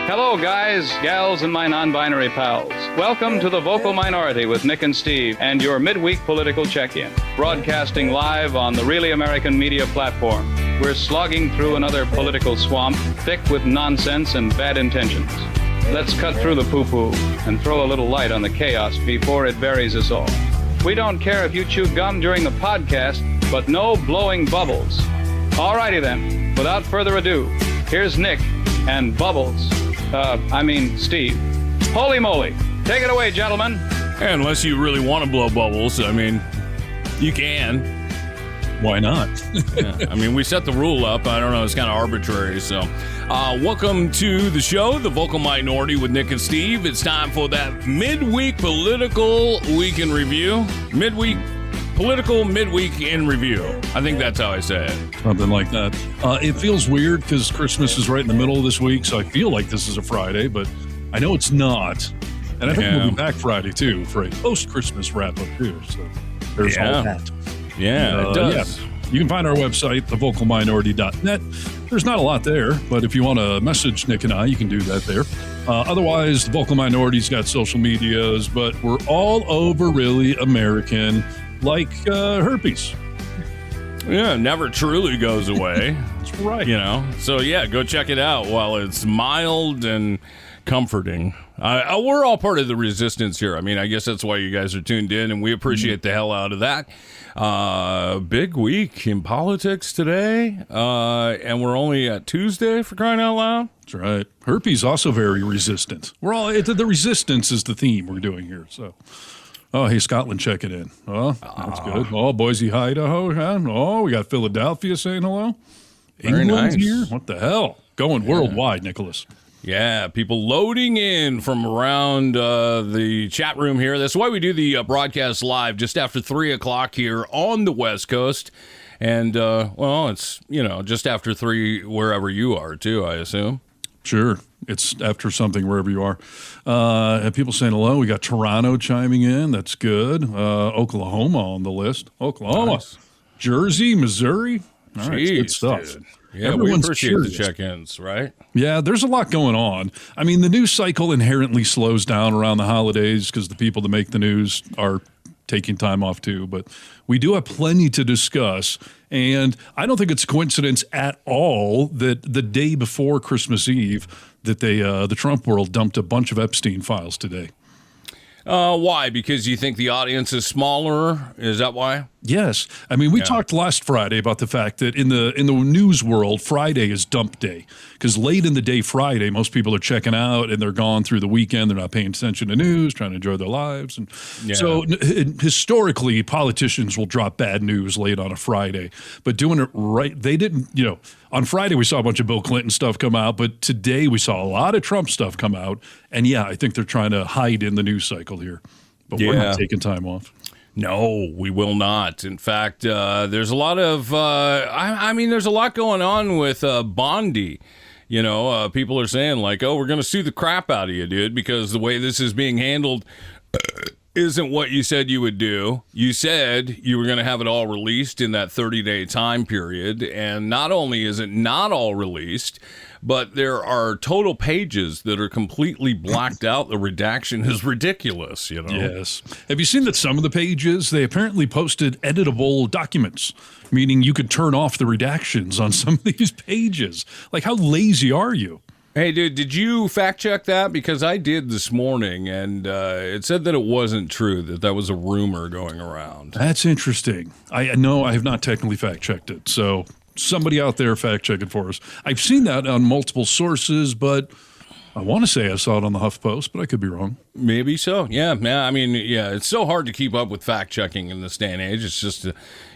Hello, guys, gals, and my non-binary pals. Welcome to The Vocal Minority with Nick and Steve and your midweek political check-in. Broadcasting live on the Really American Media platform. We're slogging through another political swamp, thick with nonsense and bad intentions. Let's cut through the poo-poo and throw a little light on the chaos before it buries us all. We don't care if you chew gum during the podcast, but no blowing bubbles. Alrighty then, without further ado, here's Nick and Bubbles. Steve. Holy moly. Take it away, gentlemen. Unless you really want to blow bubbles, I mean, you can. Why not? Yeah. I mean, we set the rule up. I don't know. It's kind of arbitrary. So, welcome to the show, The Vocal Minority with Nick and Steve. It's time for that midweek political week in review. Midweek in review. I think that's how I say it. Something like that. It feels weird because Christmas is right in the middle of this week, so I feel like this is a Friday, but I know it's not. And I think we'll be back Friday, too, for a post-Christmas wrap-up, too. So there's all that. Yeah, it does. Yeah. You can find our website, thevocalminority.net. There's not a lot there, but if you want to message Nick and I, you can do that there. Otherwise, the Vocal Minority's got social medias, but we're all over Really American, like herpes. Yeah, never truly goes away. That's right. You know, so yeah, go check it out while it's mild and comforting. We're all part of the resistance here. I mean, I guess that's why you guys are tuned in, and we appreciate the hell out of that. Big week in politics today, and we're only at Tuesday, for crying out loud. That's right. Herpes also very resistant. We're all the resistance is the theme we're doing here. So, oh, hey, Scotland checking in. Oh, that's good. Oh, Boise, Idaho. Huh? Oh, we got Philadelphia saying hello. Very England's nice. here. What the hell? Going worldwide, Nicholas. Yeah, people loading in from around the chat room here. That's why we do the broadcast live just after 3 o'clock here on the West Coast. And, it's, just after 3 wherever you are, too, I assume. Sure. It's after something wherever you are. And people saying hello. We got Toronto chiming in. That's good. Oklahoma on the list. Oklahoma. Nice. Jersey, Missouri. All right, good stuff. Dude. Yeah, Everyone's we appreciate curious. the check-ins, right? Yeah, there's a lot going on. I mean, the news cycle inherently slows down around the holidays because the people that make the news are taking time off too. But we do have plenty to discuss. And I don't think it's a coincidence at all that the day before Christmas Eve that the Trump world dumped a bunch of Epstein files today. Why? Because you think the audience is smaller? Is that why? Yes. I mean, we talked last Friday about the fact that in the news world, Friday is dump day because late in the day Friday, most people are checking out and they're gone through the weekend. They're not paying attention to news, trying to enjoy their lives. And so historically, politicians will drop bad news late on a Friday, but doing it right, they didn't, on Friday, we saw a bunch of Bill Clinton stuff come out, but today we saw a lot of Trump stuff come out. And I think they're trying to hide in the news cycle here, but we're not taking time off. No, we will not. In fact, there's a lot of, there's a lot going on with Bondi. People are saying like, oh, we're going to sue the crap out of you, dude, because the way this is being handled isn't what you said you would do. You said you were going to have it all released in that 30-day time period. And not only is it not all released, but there are total pages that are completely blacked out. The redaction is ridiculous, Yes. Have you seen that some of the pages, they apparently posted editable documents, meaning you could turn off the redactions on some of these pages. Like, how lazy are you? Hey, dude, did you fact check that? Because I did this morning, and it said that it wasn't true, that was a rumor going around. That's interesting. I know I have not technically fact checked it, so somebody out there fact check it for us. I've seen that on multiple sources, but I want to say I saw it on the HuffPost, but I could be wrong. Maybe so. Yeah. I mean, it's so hard to keep up with fact checking in this day and age. It's just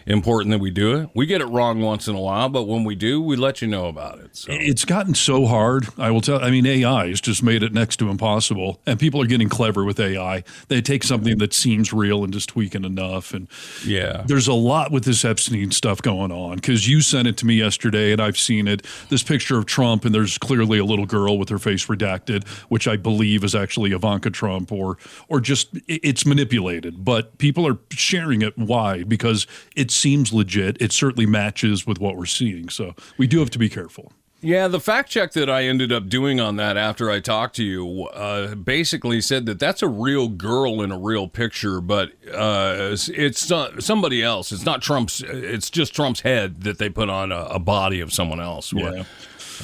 important that we do it. We get it wrong once in a while, but when we do, we let you know about it. So. It's gotten so hard. I will tell. I mean, AI has just made it next to impossible, and people are getting clever with AI. They take something that seems real and just tweak it enough. And there's a lot with this Epstein stuff going on because you sent it to me yesterday, and I've seen it. This picture of Trump, and there's clearly a little girl with her face redacted, which I believe is actually Ivanka Trump, or just it's manipulated. But people are sharing it. Why? Because it seems legit. It certainly matches with what we're seeing. So we do have to be careful. Yeah, the fact check that I ended up doing on that after I talked to you basically said that that's a real girl in a real picture, but it's somebody else. It's not Trump's. It's just Trump's head that they put on a body of someone else. Yeah.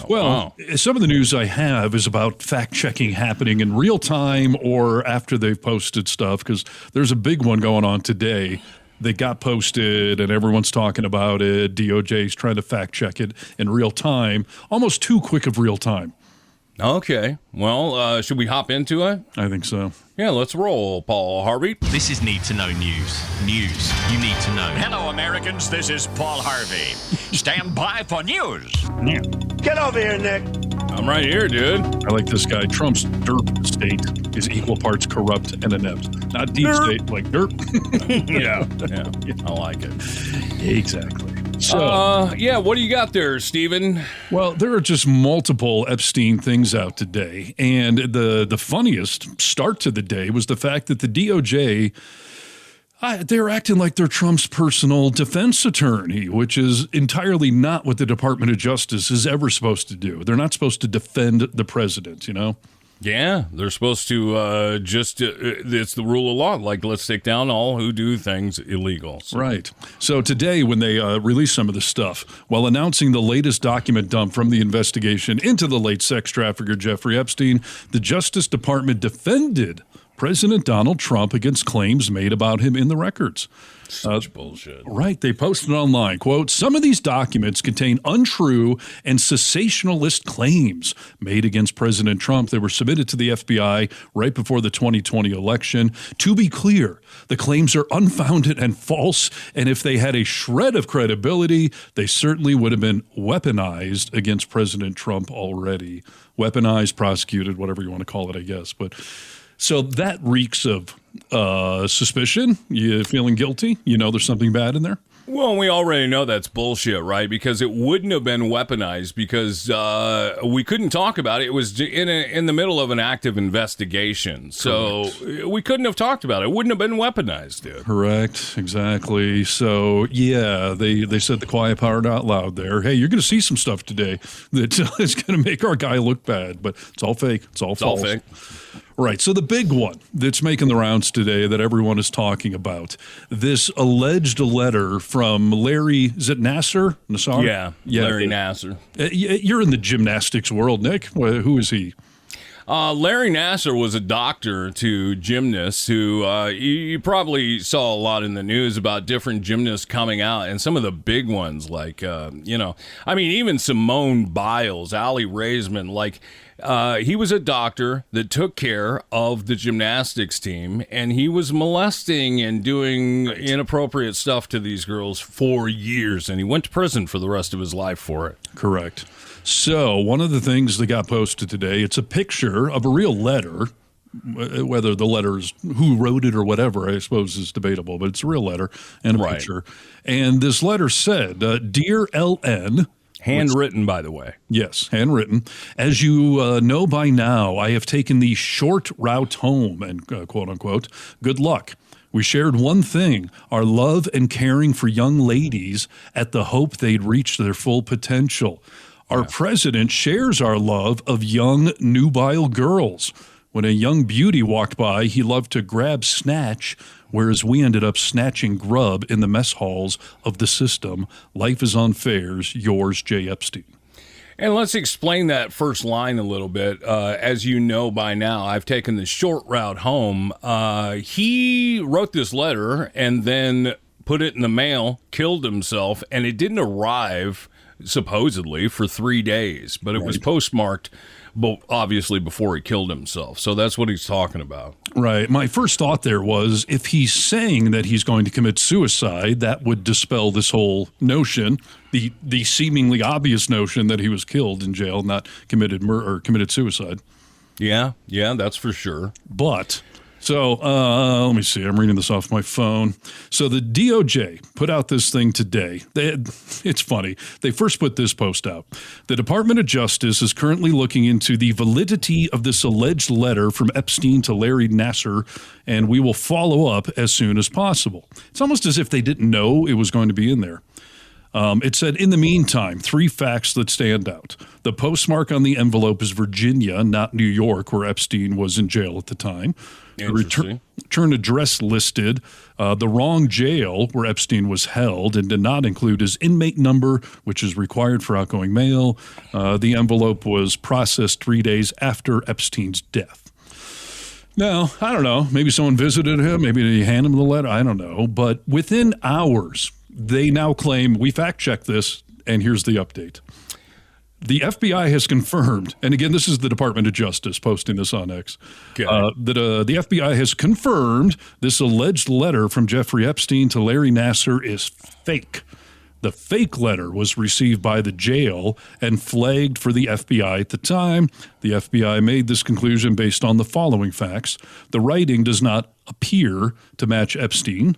Well, some of the news I have is about fact-checking happening in real time or after they've posted stuff, because there's a big one going on today. They got posted and everyone's talking about it. DOJ's trying to fact-check it in real time, almost too quick of real time. Okay. Well, should we hop into it? I think so. Yeah, let's roll, Paul Harvey. This is Need to Know News. News you need to know. Hello, Americans. This is Paul Harvey. Stand by for news. Get over here, Nick. I'm right here, dude. I like this guy. Trump's derp state is equal parts corrupt and inept. Not deep state, like derp. Yeah, I like it. Exactly. So, what do you got there, Steven? Well, there are just multiple Epstein things out today. And the funniest start to the day was the fact that the DOJ, they're acting like they're Trump's personal defense attorney, which is entirely not what the Department of Justice is ever supposed to do. They're not supposed to defend the president, you know? Yeah, they're supposed to it's the rule of law. Like, let's take down all who do things illegal. So. Right. So today, when they released some of this stuff, while announcing the latest document dump from the investigation into the late sex trafficker Jeffrey Epstein, the Justice Department defended President Donald Trump against claims made about him in the records. Such bullshit. Right. They posted online, quote, some of these documents contain untrue and sensationalist claims made against President Trump that were submitted to the FBI right before the 2020 election. To be clear, the claims are unfounded and false, and if they had a shred of credibility, they certainly would have been weaponized against President Trump already. Weaponized, prosecuted, whatever you want to call it, I guess. But so that reeks of suspicion. You feeling guilty? You know there's something bad in there? Well, we already know that's bullshit, right? Because it wouldn't have been weaponized because we couldn't talk about it. It was in the middle of an active investigation. So we couldn't have talked about it. It wouldn't have been weaponized, dude. Correct. Exactly. So, yeah, they said the quiet part out loud there. Hey, you're going to see some stuff today that is going to make our guy look bad, but it's all fake. It's all false. All fake. Right. So the big one that's making the rounds today that everyone is talking about, this alleged letter from Larry, is it Nassar? Yeah, Larry Nassar. You're in the gymnastics world, Nick. Who is he? Larry Nassar was a doctor to gymnasts who you probably saw a lot in the news about different gymnasts coming out, and some of the big ones like, even Simone Biles, Aly Raisman, like, he was a doctor that took care of the gymnastics team, and he was molesting and doing inappropriate stuff to these girls for years, and he went to prison for the rest of his life for it. Correct. So one of the things that got posted today, it's a picture of a real letter. Whether the letter's who wrote it or whatever, I suppose is debatable, but it's a real letter and a picture. And this letter said, Dear LN, handwritten, by the way. Yes, handwritten. As you know by now, I have taken the short route home, and quote unquote, good luck. We shared one thing, our love and caring for young ladies at the hope they'd reach their full potential. Our president shares our love of young, nubile girls. When a young beauty walked by, he loved to grab snatch, whereas we ended up snatching grub in the mess halls of the system. Life is unfair's, yours, J. Epstein. And let's explain that first line a little bit. As you know by now, I've taken the short route home. He wrote this letter and then put it in the mail, killed himself, and it didn't arrive supposedly for 3 days, but it was postmarked, obviously, before he killed himself. So that's what he's talking about. Right. My first thought there was if he's saying that he's going to commit suicide, that would dispel this whole notion, the seemingly obvious notion that he was killed in jail, not committed murder or committed suicide. Yeah, that's for sure. But so let me see. I'm reading this off my phone. So the DOJ put out this thing today. It's funny. They first put this post out. The Department of Justice is currently looking into the validity of this alleged letter from Epstein to Larry Nassar, and we will follow up as soon as possible. It's almost as if they didn't know it was going to be in there. It said, in the meantime, 3 facts that stand out. The postmark on the envelope is Virginia, not New York, where Epstein was in jail at the time. The return address listed the wrong jail where Epstein was held and did not include his inmate number, which is required for outgoing mail. The envelope was processed 3 days after Epstein's death. Now, I don't know. Maybe someone visited him. Maybe they hand him the letter. I don't know. But within hours, they now claim, we fact-checked this, and here's the update. The FBI has confirmed, and again, this is the Department of Justice posting this on X, that the FBI has confirmed this alleged letter from Jeffrey Epstein to Larry Nassar is fake. The fake letter was received by the jail and flagged for the FBI at the time. The FBI made this conclusion based on the following facts. The writing does not appear to match Epstein.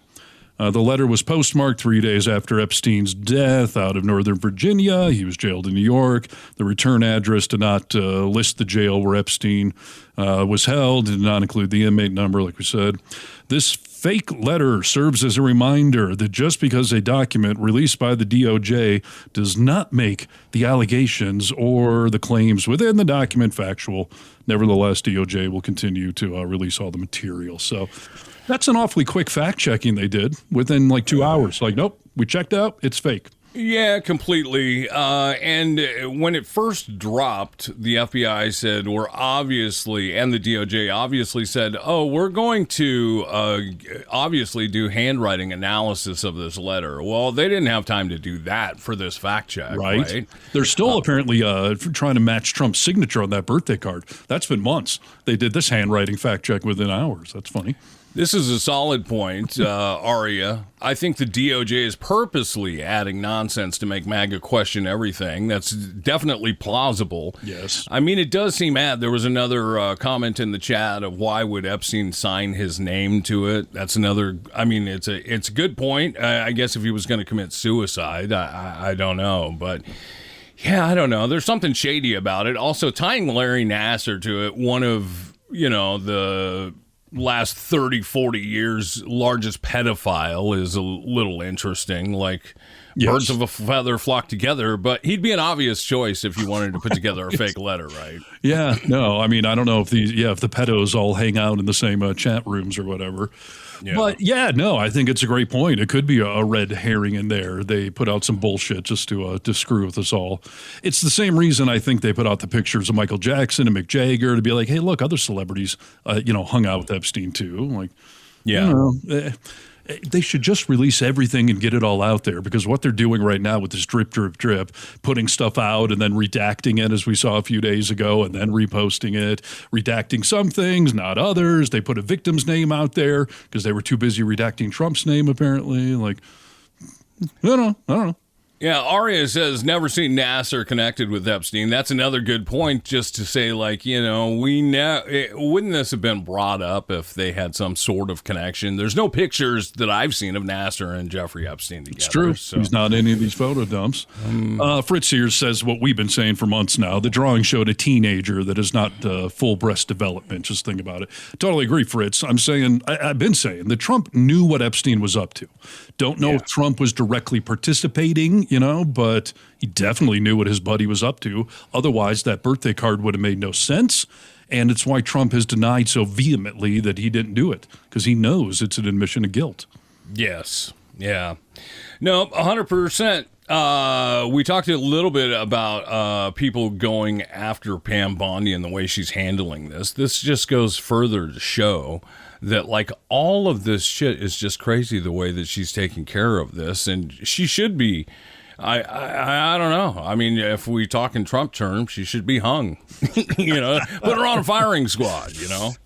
The letter was postmarked 3 days after Epstein's death out of Northern Virginia. He was jailed in New York. The return address did not list the jail where Epstein was held, did not include the inmate number, like we said. This fake letter serves as a reminder that just because a document released by the DOJ does not make the allegations or the claims within the document factual, nevertheless, DOJ will continue to release all the material. So that's an awfully quick fact-checking they did within like 2 hours. Like, nope, we checked out, it's fake. Yeah, completely. And when it first dropped, the FBI said, we're obviously, and the DOJ obviously said, oh, we're going to obviously do handwriting analysis of this letter. Well, they didn't have time to do that for this fact check, right? They're still apparently trying to match Trump's signature on that birthday card. That's been months. They did this handwriting fact check within hours. That's funny. This is a solid point, Aria. I think the DOJ is purposely adding nonsense to make MAGA question everything. That's definitely plausible. Yes. I mean, it does seem odd. There was another comment in the chat of why would Epstein sign his name to it. That's another, I mean, it's a good point. I guess if he was going to commit suicide, I don't know. But yeah, I don't know. There's something shady about it. Also, tying Larry Nassar to it, one of, the last 30, 40 years largest pedophile is a little interesting. Like, yes. Birds of a feather flock together, but he'd be an obvious choice if you wanted to put together a fake letter, right? Yeah, no, I mean, I don't know if the pedos all hang out in the same chat rooms or whatever. Yeah. But yeah, no, I think it's a great point. It could be a red herring in there. They put out some bullshit just to screw with us all. It's the same reason I think they put out the pictures of Michael Jackson and Mick Jagger to be like, hey, look, other celebrities, hung out with Epstein too. Like, yeah. They should just release everything and get it all out there, because what they're doing right now with this drip, drip, drip, putting stuff out and then redacting it, as we saw a few days ago, and then reposting it, redacting some things, not others. They put a victim's name out there because they were too busy redacting Trump's name, apparently. Like, I don't know. Yeah, Aria says, never seen Nassar connected with Epstein. That's another good point, just to say, like, wouldn't this have been brought up if they had some sort of connection? There's no pictures that I've seen of Nassar and Jeffrey Epstein together. It's true. So. He's not in any of these photo dumps. Fritz here says what we've been saying for months now. The drawing showed a teenager that is not full breast development. Just think about it. Totally agree, Fritz. I've been saying that Trump knew what Epstein was up to. Don't know if Trump was directly participating, but he definitely knew what his buddy was up to. Otherwise, that birthday card would have made no sense. And it's why Trump has denied so vehemently that he didn't do it, because he knows it's an admission of guilt. Yes. Yeah. No, 100%. We talked a little bit about people going after Pam Bondi and the way she's handling this. This just goes further to show that, like, all of this shit is just crazy the way that she's taking care of this, and she should be. I don't know. I mean, if we talk in Trump terms, she should be hung. Put her on a firing squad.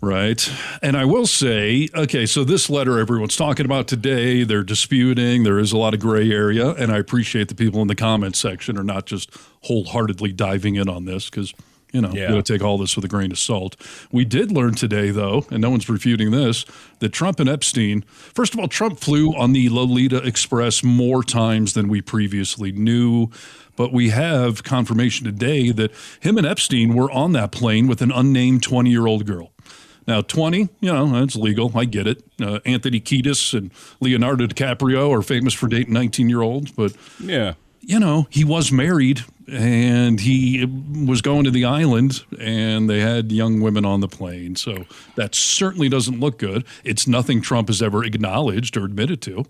Right. And I will say, okay, so this letter everyone's talking about today, they're disputing. There is a lot of gray area, and I appreciate the people in the comments section are not just wholeheartedly diving in on this, because you got to take all this with a grain of salt. We did learn today, though, and no one's refuting this, that Trump and Epstein, first of all, Trump flew on the Lolita Express more times than we previously knew. But we have confirmation today that him and Epstein were on that plane with an unnamed 20-year-old girl. Now, 20, that's legal. I get it. Anthony Kiedis and Leonardo DiCaprio are famous for dating 19-year-olds, but Yeah. He was married and he was going to the island and they had young women on the plane. So that certainly doesn't look good. It's nothing Trump has ever acknowledged or admitted to.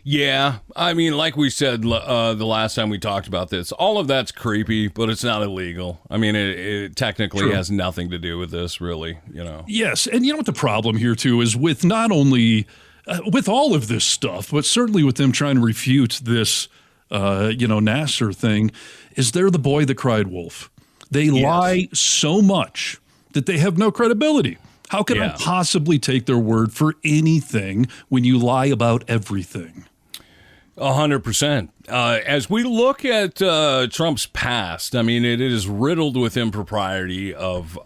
Yeah, I mean, like we said the last time we talked about this, all of that's creepy, but it's not illegal. I mean, it technically has nothing to do with this, really, Yes, and you know what the problem here, too, is with not only with all of this stuff, but certainly with them trying to refute this, Nasser thing, is they're the boy that cried wolf. They lie so much that they have no credibility. How can I possibly take their word for anything when you lie about everything? 100%. As we look at Trump's past, I mean, it is riddled with impropriety of,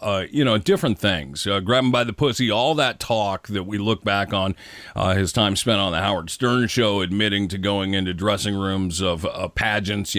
different things. Grab him by the pussy, all that talk that we look back on, his time spent on the Howard Stern show, admitting to going into dressing rooms of pageants,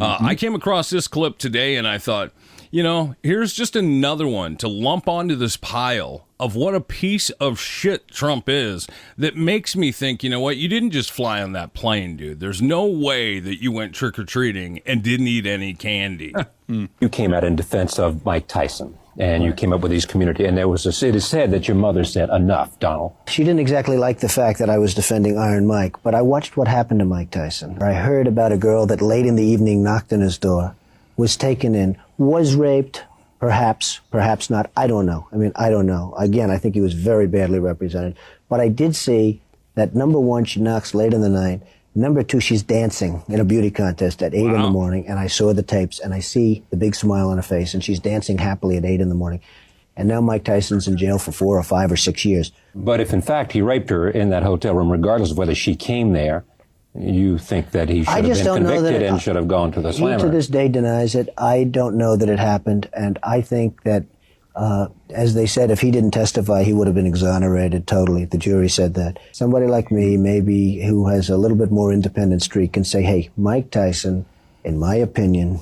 I came across this clip today and I thought, here's just another one to lump onto this pile of what a piece of shit Trump is that makes me think, you know what, you didn't just fly on that plane, dude. There's no way that you went trick-or-treating and didn't eat any candy. You came out in defense of Mike Tyson, and you came up with these community, and it is said that your mother said, enough, Donald. She didn't exactly like the fact that I was defending Iron Mike, but I watched what happened to Mike Tyson. I heard about a girl that late in the evening knocked on his door, was taken in, was raped, perhaps not. I don't know. I don't know. Again, I think he was very badly represented. But I did see that, number one, she knocks late in the night. Number two, she's dancing in a beauty contest at 8 in the morning. And I saw the tapes and I see the big smile on her face and she's dancing happily at 8 in the morning. And now Mike Tyson's in jail for 4 or 5 or 6 years. But if in fact he raped her in that hotel room, regardless of whether she came there, you think that he should have been convicted and should have gone to the slammer? He to this day denies it. I don't know that it happened. And I think that, as they said, if he didn't testify, he would have been exonerated totally. The jury said that. Somebody like me, maybe who has a little bit more independent streak, can say, hey, Mike Tyson, in my opinion,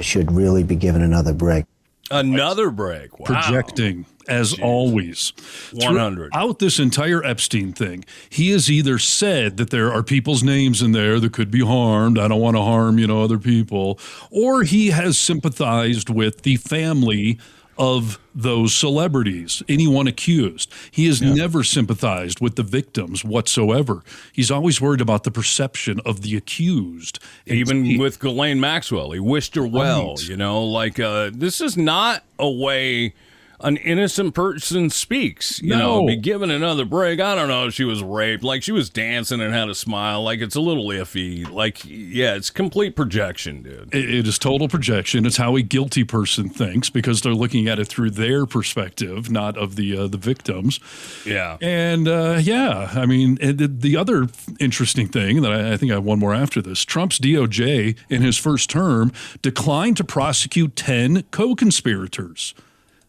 should really be given another break. Another break. Wow. Projecting, as always. 100. Throughout this entire Epstein thing, he has either said that there are people's names in there that could be harmed, I don't want to harm, other people, or he has sympathized with the family of those celebrities, anyone accused. He has never sympathized with the victims whatsoever. He's always worried about the perception of the accused. Even with Ghislaine Maxwell, he wished her well, this is not a way an innocent person speaks, be given another break. I don't know if she was raped, she was dancing and had a smile, it's a little iffy, it's complete projection, dude. It is total projection. It's how a guilty person thinks because they're looking at it through their perspective, not of the victims. Yeah. And the other interesting thing that I think I have one more after this, Trump's DOJ in his first term declined to prosecute 10 co-conspirators.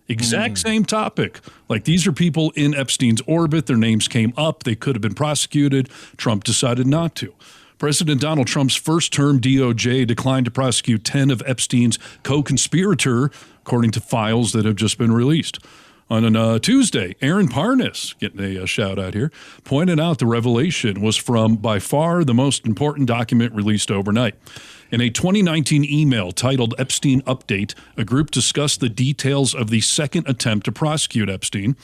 Exact same topic. These are people in Epstein's orbit. Their names came up. They could have been prosecuted. Trump decided not to. President Donald Trump's first-term DOJ declined to prosecute 10 of Epstein's co-conspirator, according to files that have just been released. On Tuesday, Aaron Parnas, getting a shout-out here, pointed out the revelation was from, by far, the most important document released overnight. In a 2019 email titled Epstein Update, a group discussed the details of the second attempt to prosecute Epstein.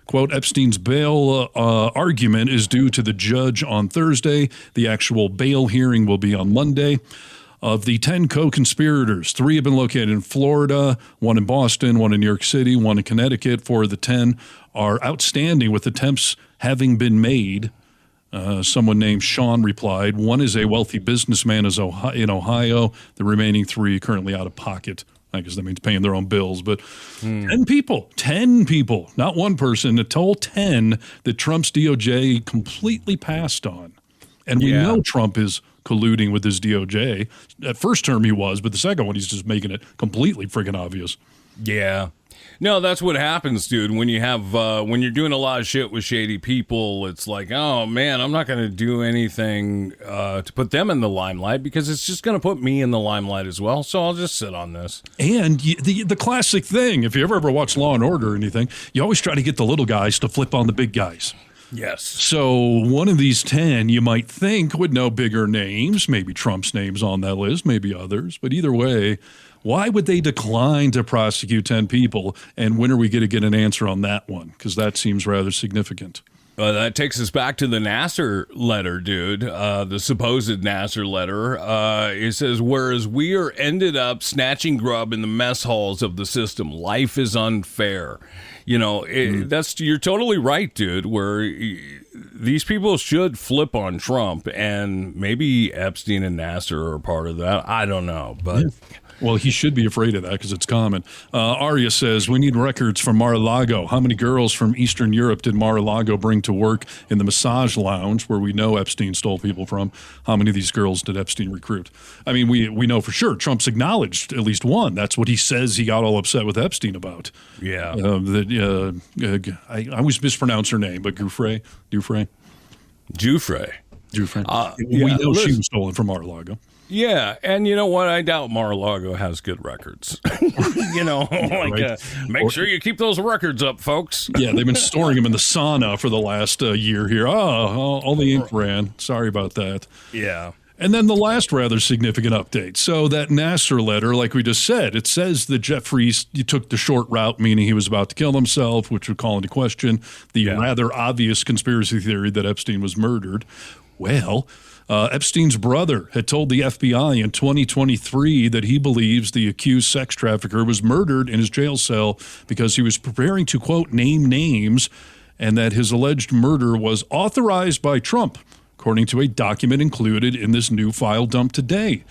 Quote, Epstein's bail argument is due to the judge on Thursday. The actual bail hearing will be on Monday. Of the 10 co-conspirators, 3 have been located in Florida, 1 in Boston, 1 in New York City, 1 in Connecticut. 4 of the 10 are outstanding with attempts having been made. Someone named Sean replied, 1 is a wealthy businessman in Ohio. The remaining 3 currently out of pocket. I guess that means paying their own bills. But 10 people, not one person, a total 10 that Trump's DOJ completely passed on. And we know Trump is colluding with his DOJ. At first term he was, but the second one he's just making it completely friggin' obvious. Yeah. No, that's what happens, dude. When you have when you're doing a lot of shit with shady people, it's like, oh man, I'm not going to do anything to put them in the limelight because it's just going to put me in the limelight as well. So I'll just sit on this. And the classic thing, if you ever watch Law and Order or anything, you always try to get the little guys to flip on the big guys. Yes. So one of these 10 you might think would know bigger names, maybe Trump's name's on that list, maybe others, but either way, why would they decline to prosecute 10 people? And when are we going to get an answer on that one? Because that seems rather significant. That takes us back to the Nasser letter, dude, the supposed Nasser letter. It says, whereas we are ended up snatching grub in the mess halls of the system. Life is unfair. You know, you're totally right, dude, where these people should flip on Trump, and maybe Epstein and Nasser are part of that. I don't know, but... Well, he should be afraid of that because it's common. Arya says, we need records from Mar-a-Lago. How many girls from Eastern Europe did Mar-a-Lago bring to work in the massage lounge where we know Epstein stole people from? How many of these girls did Epstein recruit? I mean, we know for sure. Trump's acknowledged at least one. That's what he says he got all upset with Epstein about. Yeah. I always mispronounce her name, but Giuffre. We know she was stolen from Mar-a-Lago. Yeah, and you know what? I doubt Mar-a-Lago has good records. Make sure you keep those records up, folks. Yeah, they've been storing them in the sauna for the last year here. All the ink ran. Sorry about that. Yeah. And then the last rather significant update. So that Nasser letter, like we just said, it says that Jeffries took the short route, meaning he was about to kill himself, which would call into question the rather obvious conspiracy theory that Epstein was murdered. Well... Epstein's brother had told the FBI in 2023 that he believes the accused sex trafficker was murdered in his jail cell because he was preparing to, quote, name names, and that his alleged murder was authorized by Trump, according to a document included in this new file dump today.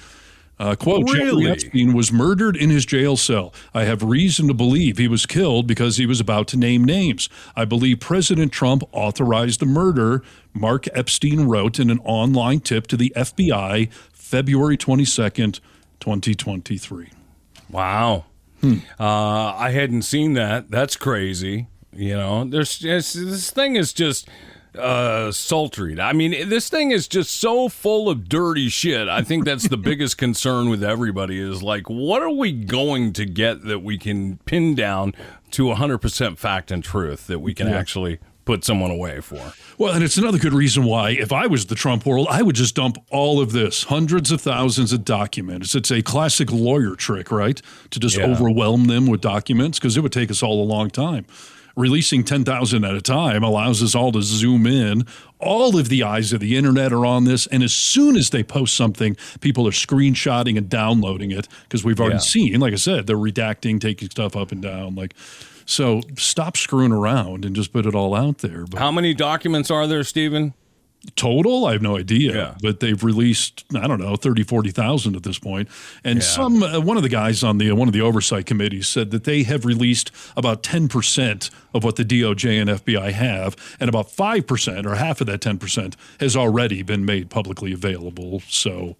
Quote, really? Jeffrey Epstein was murdered in his jail cell. I have reason to believe he was killed because he was about to name names. I believe President Trump authorized the murder, Mark Epstein wrote in an online tip to the FBI February 22nd, 2023. Wow. I hadn't seen that. That's crazy. You know, this thing is just... sultry. I mean, this thing is just so full of dirty shit. I think that's the biggest concern with everybody is like, what are we going to get that we can pin down to 100% fact and truth that we can actually put someone away for? Well, and it's another good reason why, if I was the Trump world, I would just dump all of this, hundreds of thousands of documents. It's a classic lawyer trick, right? To just overwhelm them with documents, because it would take us all a long time. Releasing 10,000 at a time allows us all to zoom in. All of the eyes of the internet are on this, and as soon as they post something, people are screenshotting and downloading it, because we've already seen, like I said, they're redacting, taking stuff up and down. So stop screwing around and just put it all out there. But how many documents are there, Stephen? Total, I have no idea, but they've released, 40,000 at this point. And one of the guys on one of the oversight committees said that they have released about 10% of what the DOJ and FBI have, and about 5% or half of that 10% has already been made publicly available. So,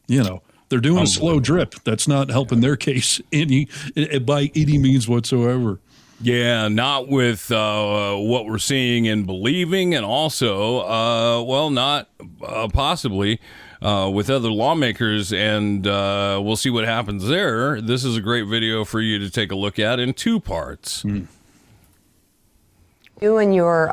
they're doing a slow drip. That's not helping their case by any means whatsoever. Yeah, not with what we're seeing and believing, and also, not possibly with other lawmakers, and we'll see what happens there. This is a great video for you to take a look at in two parts. You and your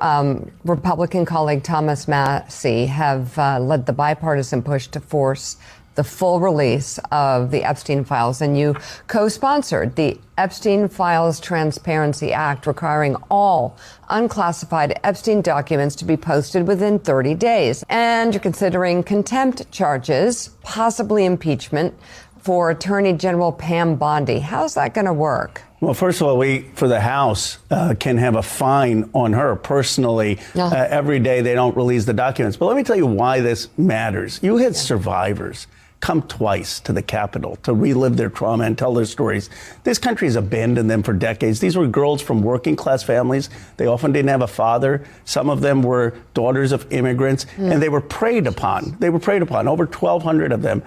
Republican colleague Thomas Massie have led the bipartisan push to force the full release of the Epstein files, and you co-sponsored the Epstein Files Transparency Act, requiring all unclassified Epstein documents to be posted within 30 days. And you're considering contempt charges, possibly impeachment, for Attorney General Pam Bondi. How's that going to work? Well, first of all, we, for the House, can have a fine on her personally. Every day they don't release the documents. But let me tell you why this matters. You had survivors come twice to the Capitol to relive their trauma and tell their stories. This country has abandoned them for decades. These were girls from working class families. They often didn't have a father. Some of them were daughters of immigrants, and they were preyed upon. Over 1,200 of them.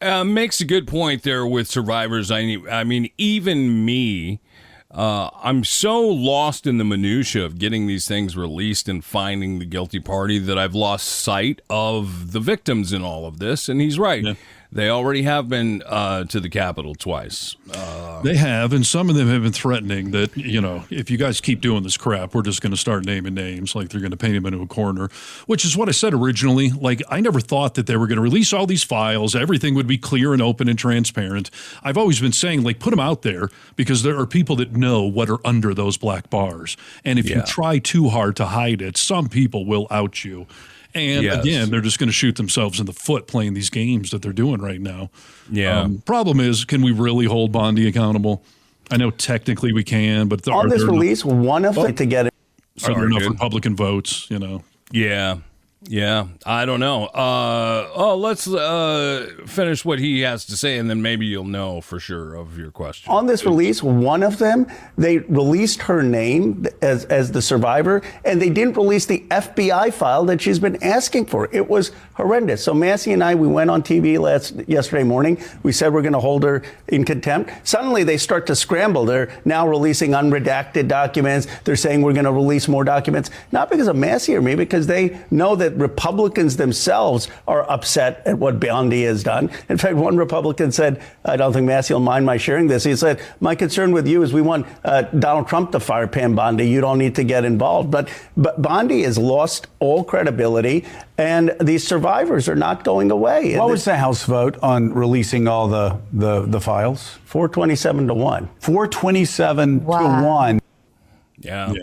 Makes a good point there with survivors. I mean, even me, I'm so lost in the minutia of getting these things released and finding the guilty party that I've lost sight of the victims in all of this. And he's right. Yeah. They already have been to the Capitol twice. They have, and some of them have been threatening that, you know, if you guys keep doing this crap, we're just going to start naming names, like they're going to paint him into a corner, which is what I said originally. Like, I never thought that they were going to release all these files. Everything would be clear and open and transparent. I've always been saying, like, put them out there because there are people that know what are under those black bars. And if you try too hard to hide it, some people will out you. And again, they're just going to shoot themselves in the foot playing these games that they're doing right now. Yeah. Problem is, can we really hold Bondi accountable? I know technically we can, but on this release, one of them to get it. Are there enough Republican votes? You know. Yeah, I don't know. Let's finish what he has to say, and then maybe you'll know for sure of your question. On this release, one of them, they released her name as the survivor, and they didn't release the FBI file that she's been asking for. It was horrendous. So Massey and I, we went on TV yesterday morning. We said we're going to hold her in contempt. Suddenly, they start to scramble. They're now releasing unredacted documents. They're saying we're going to release more documents, not because of Massey or me, because they know that Republicans themselves are upset at what Bondi has done. In fact, one Republican said, I don't think Massey will mind my sharing this. He said, my concern with you is we want Donald Trump to fire Pam Bondi. You don't need to get involved. But Bondi has lost all credibility, and these survivors are not going away. What was the House vote on releasing all the files? 427 to 1. 427 to 1. Yeah.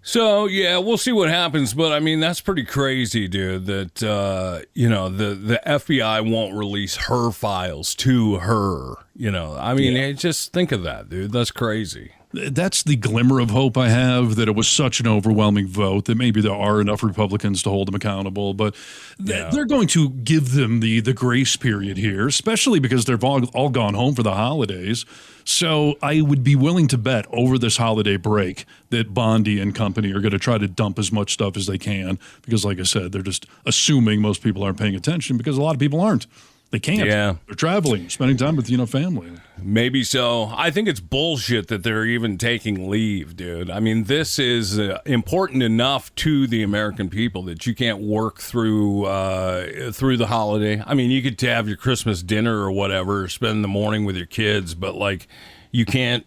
So, we'll see what happens. But, I mean, that's pretty crazy, dude, that, the FBI won't release her files to her. You know, I mean, just think of that, dude. That's crazy. That's the glimmer of hope I have, that it was such an overwhelming vote that maybe there are enough Republicans to hold them accountable. But they're going to give them the grace period here, especially because they've all gone home for the holidays. So I would be willing to bet over this holiday break that Bondi and company are going to try to dump as much stuff as they can because, like I said, they're just assuming most people aren't paying attention because a lot of people aren't. They can't. Yeah. They're traveling, spending time with, family. Maybe so. I think it's bullshit that they're even taking leave, dude. I mean, this is important enough to the American people that you can't work through the holiday. I mean, you could have your Christmas dinner or whatever, spend the morning with your kids, but like, you can't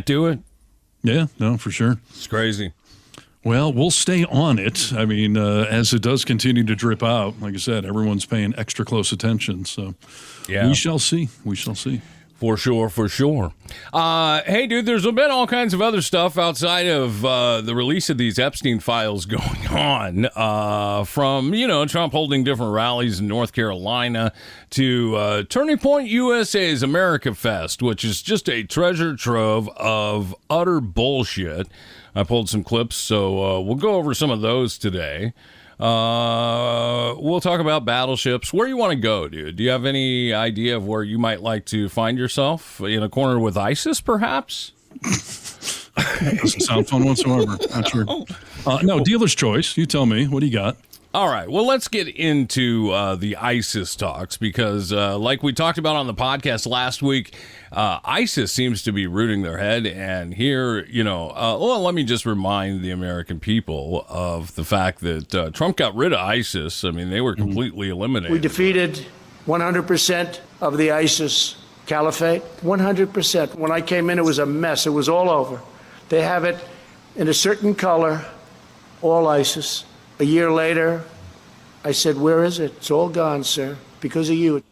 do it. Yeah, no, for sure. It's crazy. Well, we'll stay on it. I mean, as it does continue to drip out, like I said, everyone's paying extra close attention. So we shall see. We shall see. For sure. Hey, dude, there's been all kinds of other stuff outside of the release of these Epstein files going on, from, Trump holding different rallies in North Carolina to Turning Point USA's AmericaFest, which is just a treasure trove of utter bullshit. I pulled some clips, so we'll go over some of those today. We'll talk about battleships. Where you want to go, dude? Do you have any idea of where you might like to find yourself? In a corner with ISIS, perhaps? Doesn't sound fun whatsoever. Not sure. No, dealer's choice. You tell me. What do you got? All right. Well, let's get into the ISIS talks because, like we talked about on the podcast last week, ISIS seems to be rooting their head. And here, let me just remind the American people of the fact that Trump got rid of ISIS. I mean, they were completely eliminated. We defeated 100% of the ISIS caliphate. 100%. When I came in, it was a mess. It was all over. They have it in a certain color, all ISIS. A year later, I said, where is it? It's all gone, sir, because of you.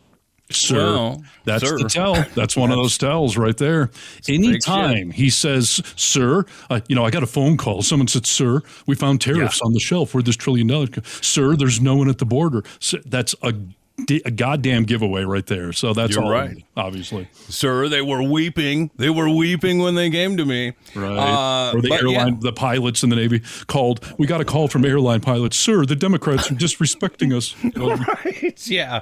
Sir, that's the tell. That's one of those tells right there. Anytime he says, sir, I got a phone call. Someone said, sir, we found tariffs on the shelf. We're this $1 trillion. Sir, there's no one at the border. So that's a goddamn giveaway right there. So that's You're all right. Obviously. Sir, they were weeping. They were weeping when they came to me. Right. Or the airline, the pilots in the Navy called. We got a call from airline pilots. Sir, the Democrats are disrespecting us. Right. Yeah.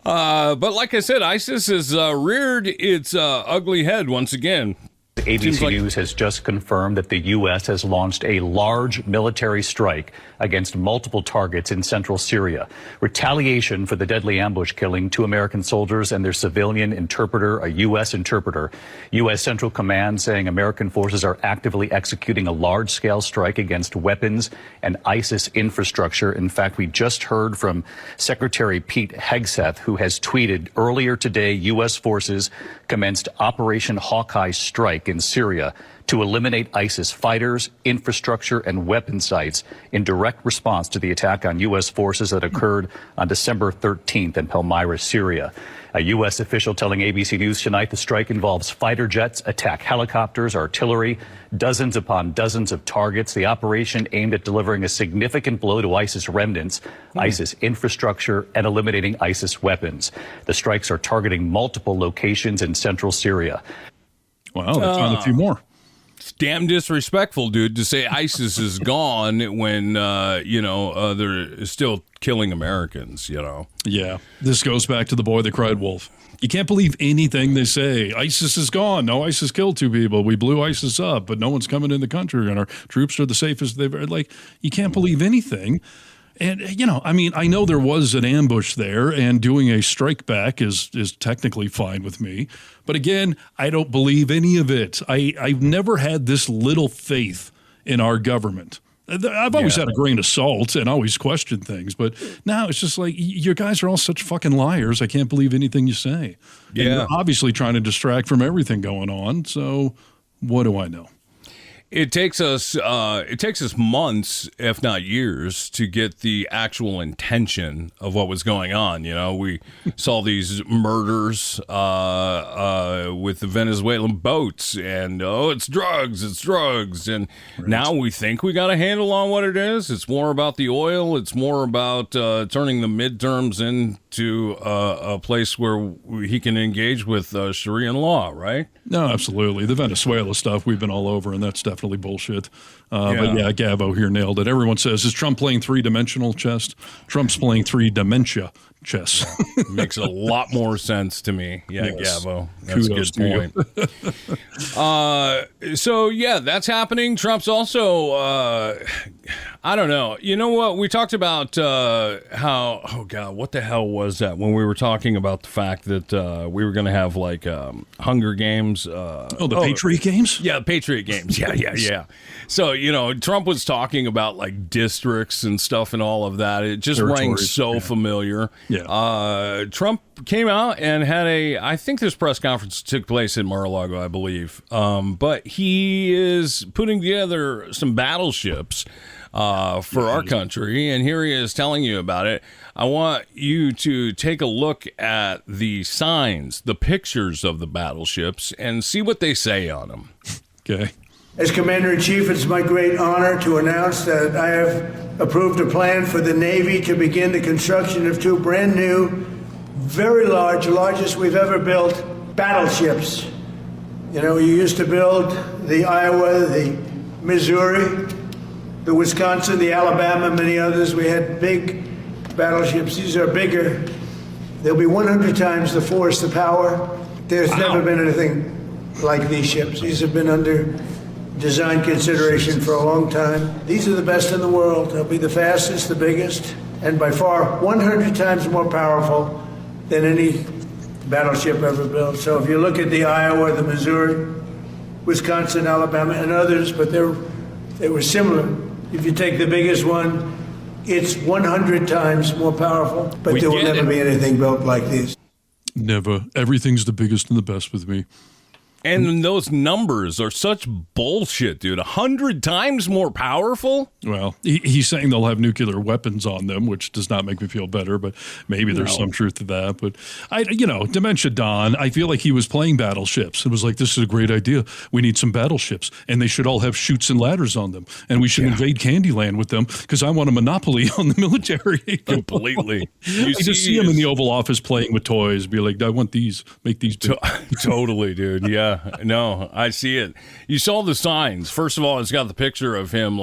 But like I said, ISIS has reared its ugly head once again. ABC News has just confirmed that the U.S. has launched a large military strike against multiple targets in central Syria. Retaliation for the deadly ambush killing 2 American soldiers and their civilian interpreter, a U.S. interpreter. U.S. Central Command saying American forces are actively executing a large-scale strike against weapons and ISIS infrastructure. In fact, we just heard from Secretary Pete Hegseth, who has tweeted earlier today U.S. forces commenced Operation Hawkeye Strike in Syria to eliminate ISIS fighters, infrastructure, and weapon sites in direct response to the attack on U.S. forces that occurred on December 13th in Palmyra, Syria. A U.S. official telling ABC News tonight the strike involves fighter jets, attack helicopters, artillery, dozens upon dozens of targets. The operation aimed at delivering a significant blow to ISIS remnants, ISIS infrastructure, and eliminating ISIS weapons. The strikes are targeting multiple locations in central Syria. Wow, they found a few more. It's damn disrespectful, dude, to say ISIS is gone when, they're still killing Americans, Yeah, this goes back to the boy that cried wolf. You can't believe anything they say. ISIS is gone. No, ISIS killed 2 people. We blew ISIS up, but no one's coming in the country, and our troops are the safest they've ever. Like, you can't believe anything. And, I know there was an ambush there, and doing a strike back is technically fine with me. But again, I don't believe any of it. I've never had this little faith in our government. I've always had a grain of salt and always questioned things. But now it's just like, you guys are all such fucking liars. I can't believe anything you say. Yeah. And you're obviously trying to distract from everything going on. So what do I know? It takes us months, if not years, to get the actual intention of what was going on. We saw these murders with the Venezuelan boats, and it's drugs, and now we think we got a handle on what it is. It's more about the oil. It's more about turning the midterms into a place where he can engage with Sharia law, right? No, absolutely. The Venezuela stuff, we've been all over, and that's definitely bullshit. But yeah, Gavo here nailed it. Everyone says, is Trump playing 3-dimensional chess? Trump's playing 3-dementia chess. Makes a lot more sense to me. Yeah, yes. Gavo. That's Kudos a good point. So, yeah, that's happening. Trump's also, I don't know. You know what? We talked about how, oh, God, what the hell was that when we were talking about the fact that we were going to have, like, Hunger Games. The Patriot Games? Yeah, the Patriot Games. Yeah. So, Trump was talking about, like, districts and stuff and all of that. It just rang so familiar. Yeah. Trump came out and had I think this press conference took place in Mar-a-Lago, I believe. But he is putting together some battleships for our country, and here he is telling you about it. I want you to take a look at the signs, the pictures of the battleships, and see what they say on them. Okay. As Commander-in-Chief, it's my great honor to announce that I have approved a plan for the Navy to begin the construction of 2 brand new, very large, largest we've ever built, battleships. You used to build the Iowa, the Missouri, the Wisconsin, the Alabama, many others. We had big battleships. These are bigger. They'll be 100 times the force, the power. There's never been anything like these ships. These have been under design consideration for a long time. These are the best in the world. They'll be the fastest, the biggest, and by far 100 times more powerful than any battleship ever built. So if you look at the Iowa, the Missouri, Wisconsin, Alabama, and others, but they were similar. If you take the biggest one, it's 100 times more powerful, but there will never be anything built like these. Never. Everything's the biggest and the best with me. And those numbers are such bullshit, dude. 100 times more powerful? Well, he's saying they'll have nuclear weapons on them, which does not make me feel better, but maybe there's some truth to that. But, Dementia Don, I feel like he was playing battleships. It was like, this is a great idea. We need some battleships, and they should all have chutes and ladders on them, and we should invade Candyland with them because I want a monopoly on the military. Completely. I just see him in the Oval Office playing with toys, be like, I want these, make these big. Totally, dude, yeah. No, I see it. You saw the signs. First of all, it's got the picture of him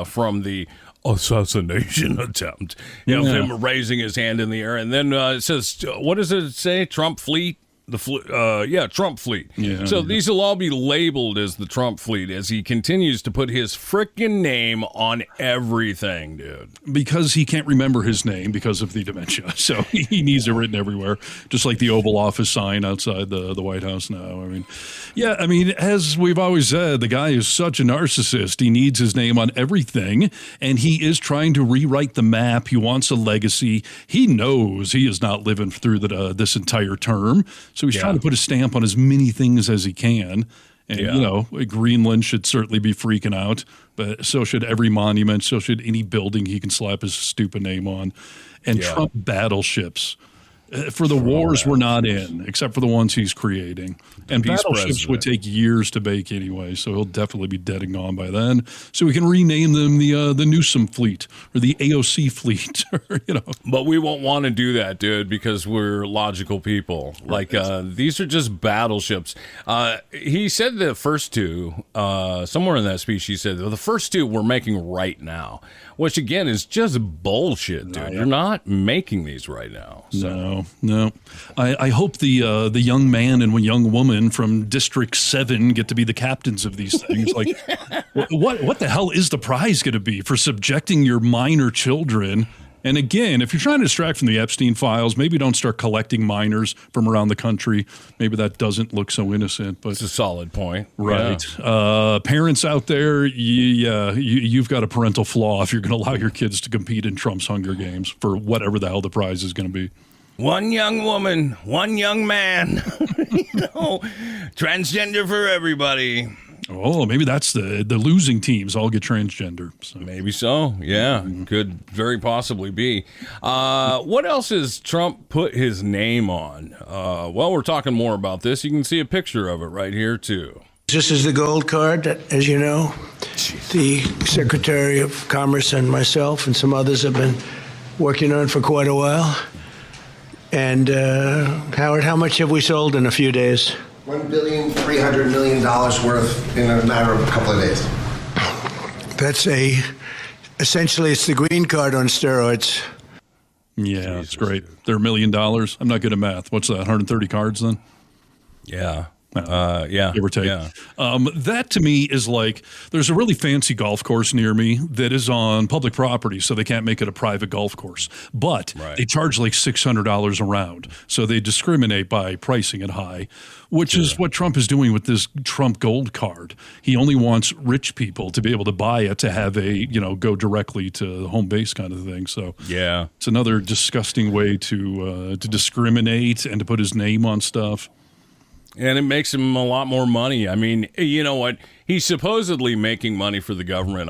from the assassination attempt. Him raising his hand in the air. And then it says, what does it say? Trump fleet? Trump fleet. Yeah, so these will all be labeled as the Trump fleet as he continues to put his frickin' name on everything, dude. Because he can't remember his name because of the dementia. So he needs it written everywhere, just like the Oval Office sign outside the White House now. I mean, as we've always said, the guy is such a narcissist. He needs his name on everything, and he is trying to rewrite the map. He wants a legacy. He knows he is not living through this entire term. So he's trying to put a stamp on as many things as he can. And, Greenland should certainly be freaking out, but so should every monument. So should any building he can slap his stupid name on. And Trump battleships. For the wars we're not in, except for the ones he's creating. And battleships would take years to make anyway, so he'll definitely be dead and gone by then. So we can rename them the Newsom fleet or the AOC fleet, But we won't want to do that, dude, because we're logical people. Like, these are just battleships. He said the first two, somewhere in that speech, he said, the first two we're making right now, which, again, is just bullshit, dude. You're not making these right now. So. No. I hope the young man and young woman from District 7 get to be the captains of these things. Like, what the hell is the prize going to be for subjecting your minor children? And again, if you're trying to distract from the Epstein files, maybe don't start collecting minors from around the country. Maybe that doesn't look so innocent. But it's a solid point. Right. Yeah. Parents out there, you've got a parental flaw if you're going to allow your kids to compete in Trump's Hunger Games for whatever the hell the prize is going to be. One young woman, one young man, transgender for everybody. Oh, maybe that's the losing teams all get transgender. So. Maybe so. Yeah, could very possibly be. What else has Trump put his name on? Well, we're talking more about this. You can see a picture of it right here, too. This is the gold card that, as you know, the Secretary of Commerce and myself and some others have been working on for quite a while. And, Howard, how much have we sold in a few days? $1.3 billion worth in a matter of a couple of days. That's essentially it's the green card on steroids. Yeah, it's great. They're $1 million. I'm not good at math. What's that, 130 cards then? Yeah. Give or take. Yeah. That to me is like, there's a really fancy golf course near me that is on public property, so they can't make it a private golf course. But they charge like $600 a round, so they discriminate by pricing it high, which is what Trump is doing with this Trump Gold card. He only wants rich people to be able to buy it to have go directly to the home base kind of thing. So it's another disgusting way to discriminate and to put his name on stuff. And it makes him a lot more money. I mean, you know what? He's supposedly making money for the government.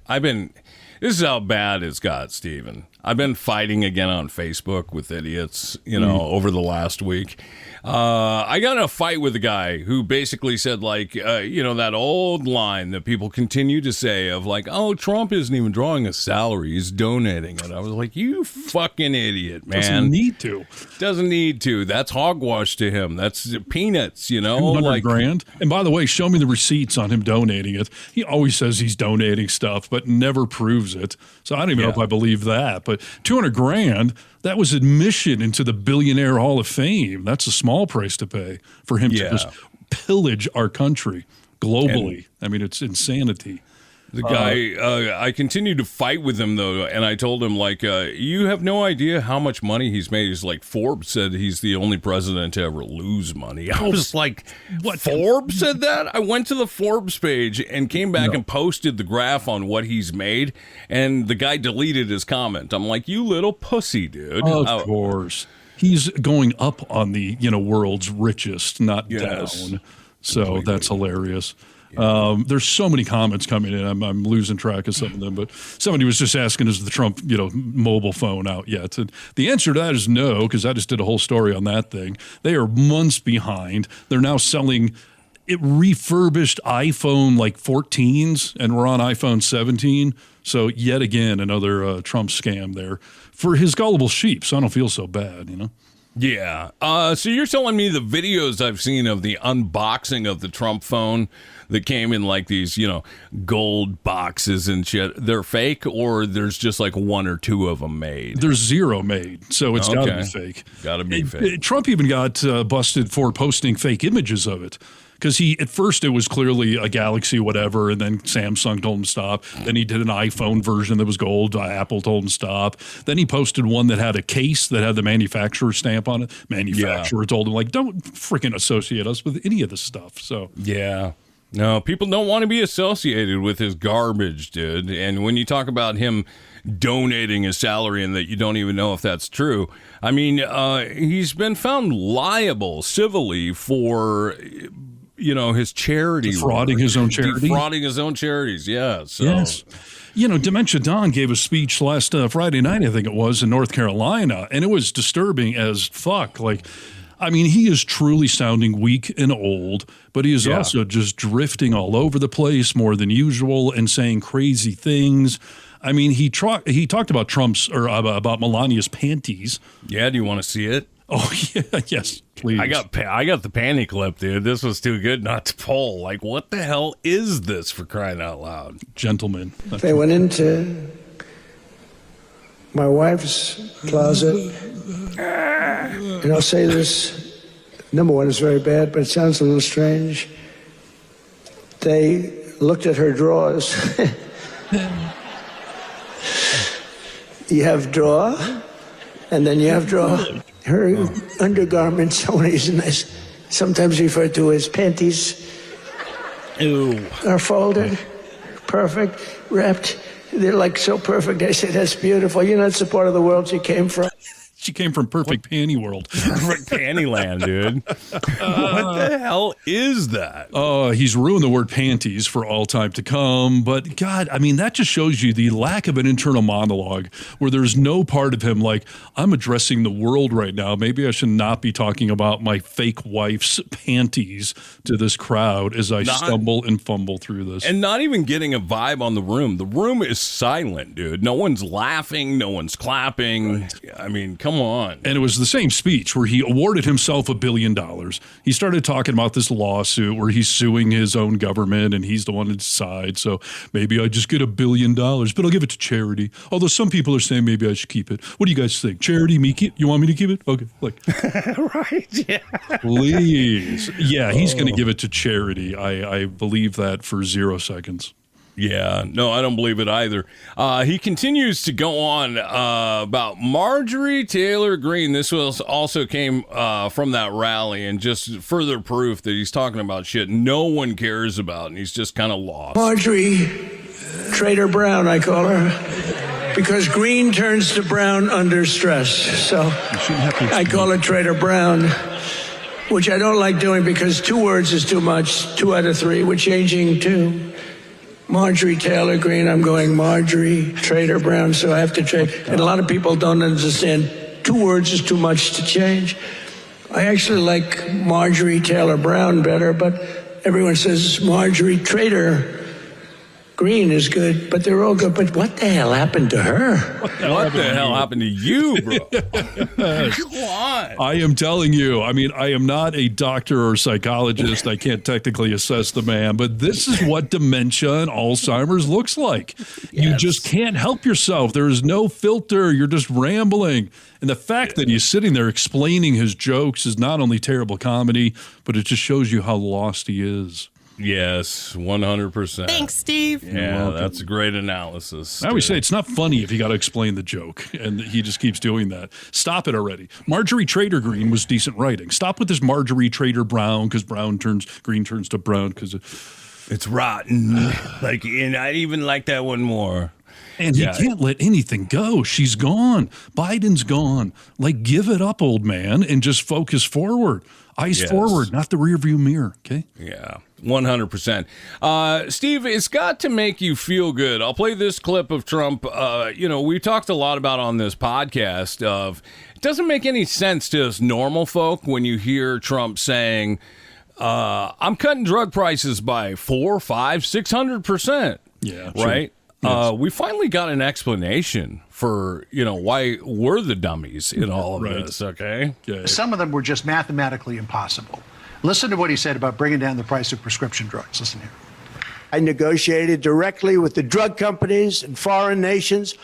This is how bad it's got, Stephen. I've been fighting again on Facebook with idiots, over the last week. I got in a fight with a guy who basically said, that old line that people continue to say of oh, Trump isn't even drawing a salary. He's donating it. I was like, you fucking idiot, man. Doesn't need to. That's hogwash to him. That's peanuts, $200,000. And by the way, show me the receipts on him donating it. He always says he's donating stuff, but never proves it. So I don't even know if I believe that. But $200,000, that was admission into the Billionaire Hall of Fame. That's a small price to pay for him to just pillage our country globally. It's insanity. The guy, I continued to fight with him, though, and I told him, you have no idea how much money he's made. He's like, Forbes said he's the only president to ever lose money. I was like, what? Forbes said that? I went to the Forbes page and came back and posted the graph on what he's made, and the guy deleted his comment. I'm like, you little pussy, dude. Of course. He's going up on the, world's richest, not down. So that's hilarious. There's so many comments coming in. I'm losing track of some of them, but somebody was just asking, is the Trump, mobile phone out yet? And the answer to that is no, because I just did a whole story on that thing. They are months behind. They're now selling refurbished iPhone 14s, and we're on iPhone 17. So yet again, another Trump scam there for his gullible sheep. So I don't feel so bad, Yeah. So you're telling me the videos I've seen of the unboxing of the Trump phone that came in like these, gold boxes and shit, they're fake, or there's just like one or two of them made? There's zero made, so it's got to be fake. Got to be fake. Trump even got busted for posting fake images of it. Because at first it was clearly a Galaxy whatever, and then Samsung told him to stop. Then he did an iPhone version that was gold. Apple told him to stop. Then he posted one that had a case that had the manufacturer stamp on it. Manufacturer told him, don't freaking associate us with any of this stuff. So yeah. No, people don't want to be associated with his garbage, dude. And when you talk about him donating his salary and that you don't even know if that's true, I mean, he's been found liable civilly for his charity defrauding his own charity. Defrauding his own charities, yeah. So. Yes. Dementia Don gave a speech last Friday night, I think it was, in North Carolina, and it was disturbing as fuck. He is truly sounding weak and old, but he is also just drifting all over the place more than usual and saying crazy things. He talked about about Melania's panties. Yeah, do you want to see it? Oh, yeah, yes, please. I got the panty clip, dude. This was too good not to pull. What the hell is this, for crying out loud? Gentlemen. They went into my wife's closet, and I'll say this, number one, it's very bad, but it sounds a little strange. They looked at her drawers. You have drawer, and then you have drawer. Her undergarments, I want to use this, sometimes referred to as panties, are folded, perfect, wrapped. They're so perfect. I said, that's beautiful. That's the part of the world she came from. She came from perfect panty world. Perfect panty land, dude. What the hell is that? He's ruined the word panties for all time to come. But God, that just shows you the lack of an internal monologue where there's no part of him I'm addressing the world right now. Maybe I should not be talking about my fake wife's panties to this crowd as I stumble and fumble through this. And not even getting a vibe on the room. The room is silent, dude. No one's laughing. No one's clapping. Right. Come on. And it was the same speech where he awarded himself $1 billion. He started talking about this lawsuit where he's suing his own government and he's the one to decide. So maybe I just get $1 billion, but I'll give it to charity. Although some people are saying maybe I should keep it. What do you guys think? Charity, me keep? You want me to keep it? Okay. Right. Yeah. Please. Yeah, he's going to give it to charity. I believe that for 0 seconds. Yeah, no, I don't believe it either. He continues to go on about Marjorie Taylor Greene. This also came from that rally, and just further proof that he's talking about shit no one cares about, and he's just kind of lost. Marjorie Trader Brown, I call her, because green turns to brown under stress. So I call her Trader Brown, which I don't like doing because 2 words is too much. 2 out of 3. We're changing to Marjorie Taylor Greene. I'm going Marjorie Trader Brown, so I have to change. And a lot of people don't understand 2 words is too much to change. I actually like Marjorie Taylor Brown better, but everyone says Marjorie Trader Greene is good, but they're all good. But what the hell happened to her? What the hell happened to you, bro? Come on. I am telling you, I am not a doctor or psychologist. I can't technically assess the man, but this is what dementia and Alzheimer's looks like. Yes. You just can't help yourself. There is no filter. You're just rambling. And the fact that he's sitting there explaining his jokes is not only terrible comedy, but it just shows you how lost he is. Yes, 100%. Thanks, Steve. Yeah, that's a great analysis. I always say it's not funny if you got to explain the joke, and he just keeps doing that. Stop it already. Marjorie Trader Greene was decent writing. Stop with this Marjorie Trader Brown, because green turns to brown because it's rotten. And I even like that one more. And he can't let anything go. She's gone. Biden's gone. Give it up, old man, and just focus forward. Eyes forward, not the rearview mirror, okay? Yeah, 100%. Steve, it's got to make you feel good. I'll play this clip of Trump. We talked a lot about on this podcast of it doesn't make any sense to us normal folk when you hear Trump saying, I'm cutting drug prices by 400, 500, 600%. Yeah. Right? We finally got an explanation for, why we're the dummies in all of this, okay? Some of them were just mathematically impossible. Listen to what he said about bringing down the price of prescription drugs. Listen here. I negotiated directly with the drug companies and foreign nations,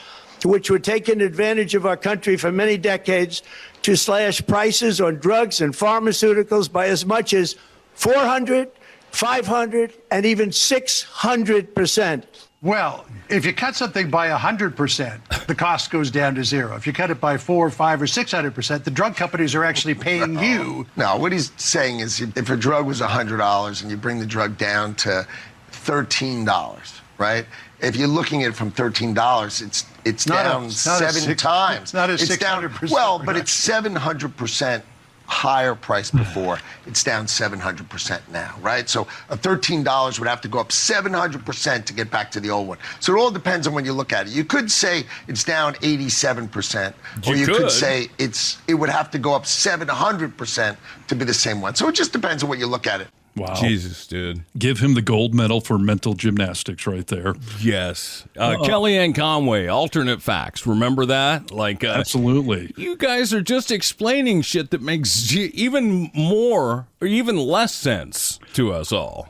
which were taking advantage of our country for many decades, to slash prices on drugs and pharmaceuticals by as much as 400, 500, and even 600%. Well, if you cut something by 100%, the cost goes down to zero. If you cut it by 4, 5, or 600%, the drug companies are actually paying you. No, what he's saying is if a drug was $100 and you bring the drug down to $13, right? If you're looking at it from $13, it's down 7 times. It's not a 600%. Well, but it's 700% higher price before. It's down 700% now, right? So a $13 would have to go up 700% to get back to the old one. So it all depends on when you look at it. You could say it's down 87%, or you could say it would have to go up 700% to be the same one. So it just depends on what you look at it. Wow. Jesus, dude. Give him the gold medal for mental gymnastics right there. Yes. Kellyanne Conway, alternate facts. Remember that? Absolutely. You guys are just explaining shit that makes even more or even less sense to us all.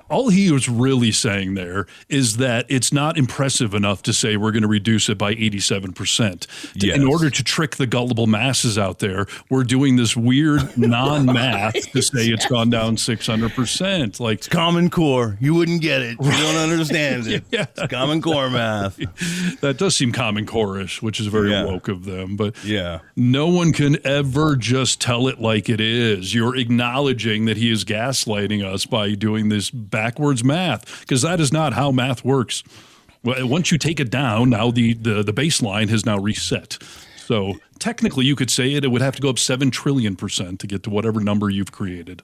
All he was really saying there is that it's not impressive enough to say we're going to reduce it by 87%. Yes. In order to trick the gullible masses out there, we're doing this weird non-math to say it's gone down 600%. It's Common Core. You wouldn't get it. You don't understand it. Yeah. It's Common Core math. That does seem Common Core-ish, which is very woke of them. But yeah, no one can ever just tell it like it is. You're acknowledging that he is gaslighting us by doing this backwards math, because that is not how math works. Well, once you take it down, now the baseline has now reset. So technically you could say it would have to go up 7 trillion% to get to whatever number you've created.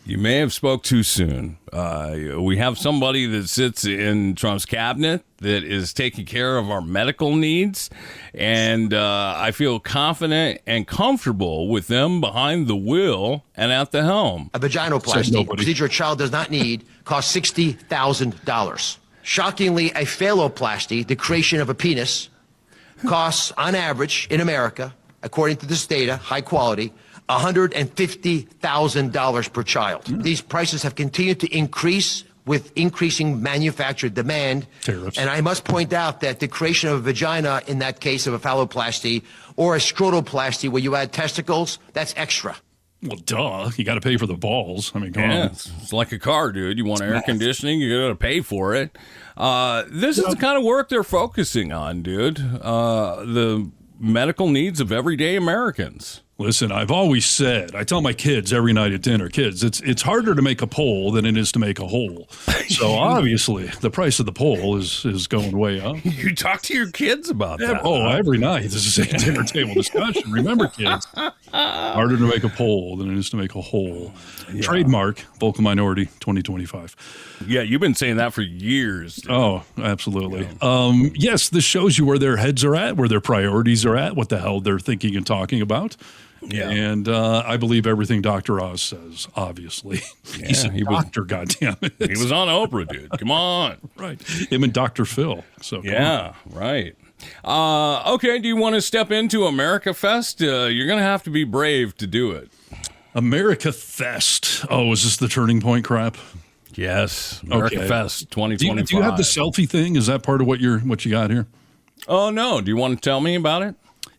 You may have spoke too soon. We have somebody that sits in Trump's cabinet that is taking care of our medical needs, and I feel confident and comfortable with them behind the wheel and at the helm. A vaginoplasty, procedure a child does not need, costs $60,000. Shockingly, a phalloplasty, the creation of a penis, costs on average in America, according to this data, high quality, $150,000 per child. These prices have continued to increase with increasing manufactured demand. Tariffs. And I must point out that the creation of a vagina, in that case of a phalloplasty, or a scrotoplasty where you add testicles, that's extra. Well, duh. You got to pay for the balls. I mean, come on. It's like a car, dude. You want air conditioning, you got to pay for it. This is the kind of work they're focusing on, dude. The medical needs of everyday Americans. Listen, I've always said, I tell my kids every night at dinner, kids, it's harder to make a pole than it is to make a hole. So obviously, the price of the pole is going way up. You talk to your kids about that. Oh, every night. This is a dinner table discussion. Remember, kids, harder to make a pole than it is to make a hole. Yeah. Trademark, vocal minority 2025. Yeah, you've been saying that for years. Dude. Oh, absolutely. Yeah. Yes, this shows you where their heads are at, where their priorities are at, what the hell they're thinking and talking about. Yeah. And I believe everything Dr. Oz says, obviously. Yeah, He's a doctor, goddammit. He was on Oprah, dude. Come on. Right. Him and Dr. Phil. So yeah, right. Okay, do you want to step into AmericaFest? You're going to have to be brave to do it. AmericaFest. Oh, is this the Turning Point crap? Yes. AmericaFest 2025. Do you have the selfie thing? Is that part of what you got here? Oh, no. Do you want to tell me about it?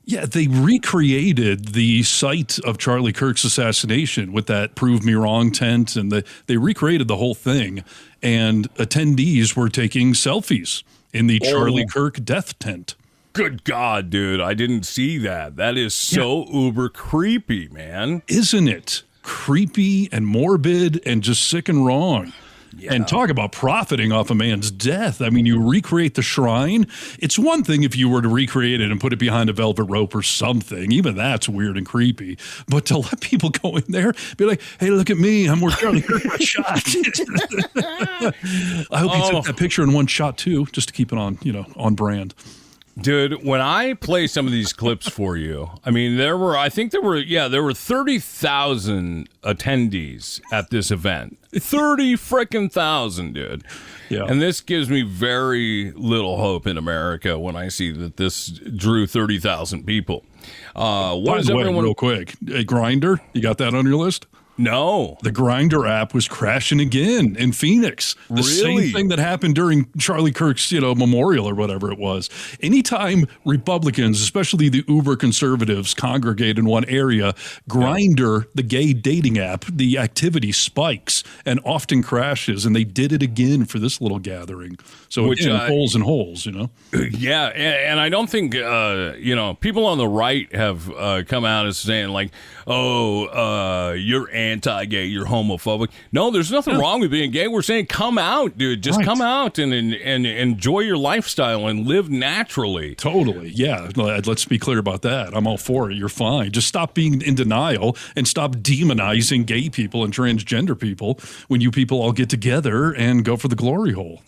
Yeah, they recreated the site of Charlie Kirk's assassination with that Prove Me Wrong tent, and they recreated the whole thing, and attendees were taking selfies in the Charlie Kirk death tent. Good God, dude. I didn't see that. That is so uber creepy, man. Isn't it? Creepy and morbid and just sick and wrong. Yeah. And talk about profiting off a man's death. I mean, you recreate the shrine. It's one thing if you were to recreate it and put it behind a velvet rope or something. Even that's weird and creepy. But to let people go in there, be like, hey, look at me. I'm where Charlie Kirk got shot. I hope he took that picture in one shot, too, just to keep it on, on brand. Dude, when I play some of these clips for you, I mean, there were 30,000 attendees at this event. 30 frickin' thousand, dude. Yeah. And this gives me very little hope in America when I see that this drew 30,000 people. By the way, real quick, Grindr, you got that on your list? No. The Grindr app was crashing again in Phoenix. The same thing that happened during Charlie Kirk's, memorial or whatever it was. Anytime Republicans, especially the uber conservatives, congregate in one area, Grindr, the gay dating app, the activity spikes and often crashes. And they did it again for this little gathering. So holes and holes, Yeah, and I don't think, people on the right have come out as saying like, you're anti-gay, you're homophobic. No, there's nothing wrong with being gay. We're saying come out, dude. Just come out and enjoy your lifestyle and live naturally. Totally. Yeah. Let's be clear about that. I'm all for it. You're fine. Just stop being in denial and stop demonizing gay people and transgender people when you people all get together and go for the glory hole.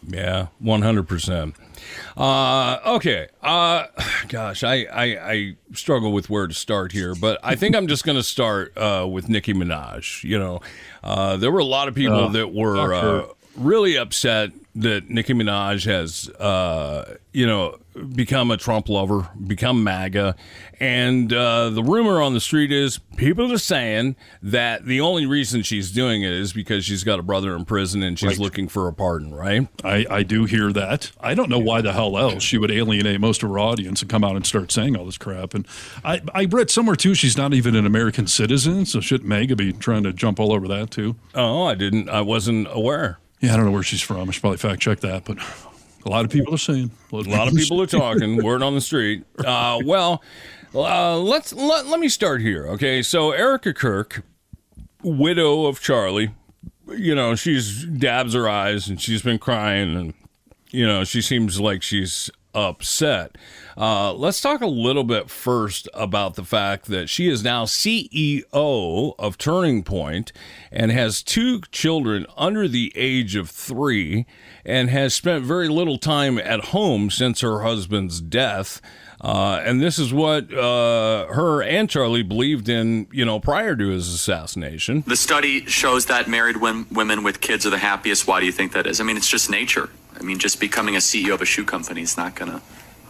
Yeah, 100%. Okay. Gosh, I struggle with where to start here, but I think I'm just going to start with Nicki Minaj. There were a lot of people that were really upset that Nicki Minaj has, become a Trump lover, become MAGA. And the rumor on the street is people are saying that the only reason she's doing it is because she's got a brother in prison and she's looking for a pardon, right? I do hear that. I don't know why the hell else she would alienate most of her audience and come out and start saying all this crap. And I read somewhere, too, she's not even an American citizen, so shouldn't MAGA be trying to jump all over that, too? Oh, I wasn't aware. Yeah, I don't know where she's from. I should probably fact check that, but a lot of people are saying. A lot of people are talking. Word on the street. Let me start here. Okay, so Erica Kirk, widow of Charlie, she's dabs her eyes and she's been crying and she seems like she's upset. Let's talk a little bit first about the fact that she is now CEO of Turning Point and has 2 children under the age of 3 and has spent very little time at home since her husband's death. And this is what her and Charlie believed in, prior to his assassination. The study shows that married women with kids are the happiest. Why do you think that is? I mean, it's just nature. I mean, just becoming a CEO of a shoe company is not going to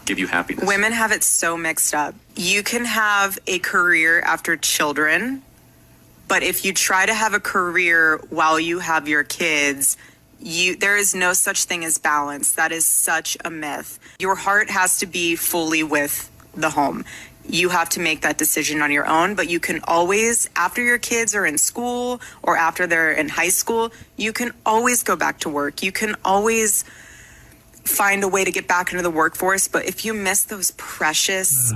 give you happiness. Women have it so mixed up. You can have a career after children, but if you try to have a career while you have your kids, there is no such thing as balance. That is such a myth. Your heart has to be fully with the home. You have to make that decision on your own, but you can always, after your kids are in school or after they're in high school, you can always go back to work. You can always find a way to get back into the workforce. But if you miss those precious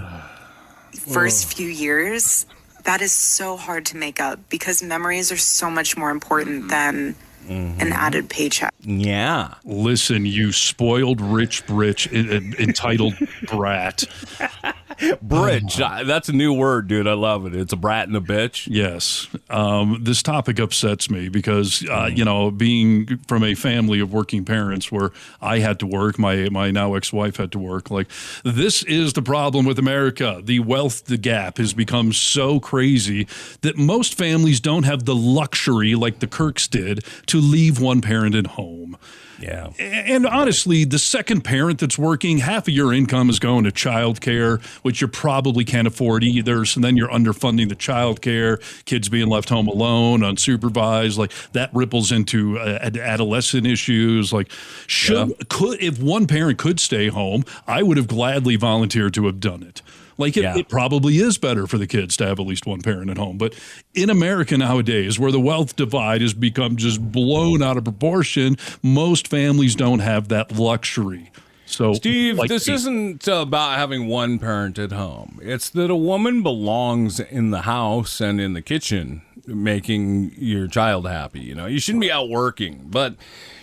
first few years, that is so hard to make up because memories are so much more important than an added paycheck. Yeah. Listen, you spoiled rich entitled brat. Bridge. That's a new word, dude. I love it. It's a brat and a bitch. Yes. This topic upsets me because, being from a family of working parents where I had to work, my now ex-wife had to work, this is the problem with America. The wealth gap has become so crazy that most families don't have the luxury like the Kirks did to leave one parent at home. Yeah. And honestly, the second parent that's working, half of your income is going to childcare, which you probably can't afford either. So then you're underfunding the childcare, kids being left home alone, unsupervised. That ripples into adolescent issues. If one parent could stay home, I would have gladly volunteered to have done it. It probably is better for the kids to have at least one parent at home. But in America nowadays, where the wealth divide has become just blown out of proportion, most families don't have that luxury. So, Steve, this isn't about having one parent at home. It's that a woman belongs in the house and in the kitchen making your child happy. You shouldn't be out working. But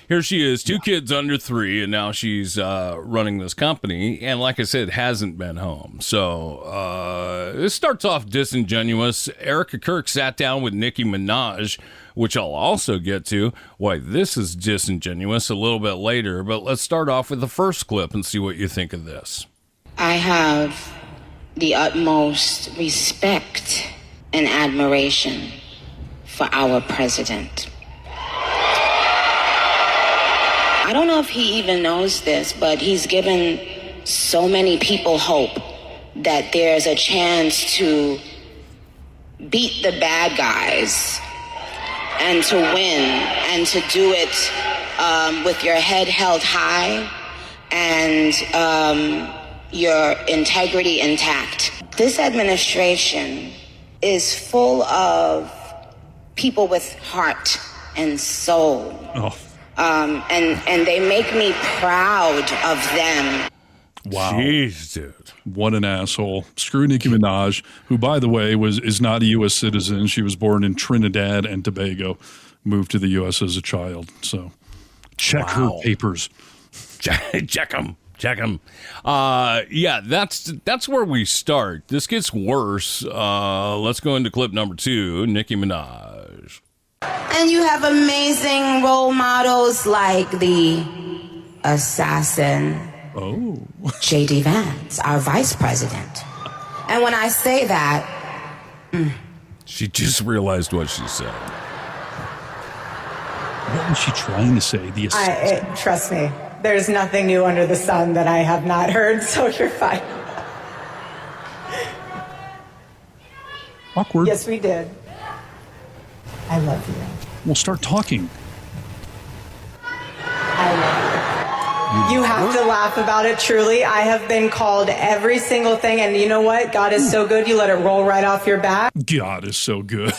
here she is, 2 kids under 3, and now she's running this company. And like I said, hasn't been home. So this starts off disingenuous. Erica Kirk sat down with Nicki Minaj, which I'll also get to. Why this is disingenuous a little bit later. But let's start off with the first clip and see what you think of this. I have the utmost respect and admiration for our president. I don't know if he even knows this, but he's given so many people hope that there's a chance to beat the bad guys and to win and to do it with your head held high and your integrity intact. This administration is full of people with heart and soul. And they make me proud of them. Wow. Jeez, dude. What an asshole. Screw Nicki Minaj, who, by the way, is not a U.S. citizen. She was born in Trinidad and Tobago, moved to the U.S. as a child. So check her papers. Check them. Yeah, that's where we start. This gets worse. Let's go into clip number 2, Nicki Minaj. And you have amazing role models like the assassin, J.D. Vance, our vice president. And when I say that... She just realized what she said. What was she trying to say? The assassin? Trust me, there's nothing new under the sun that I have not heard, so you're fine. Awkward. Yes, we did. I love you. We'll start talking. I love you. You have to laugh about it, truly. I have been called every single thing, and you know what? God is so good, you let it roll right off your back. God is so good.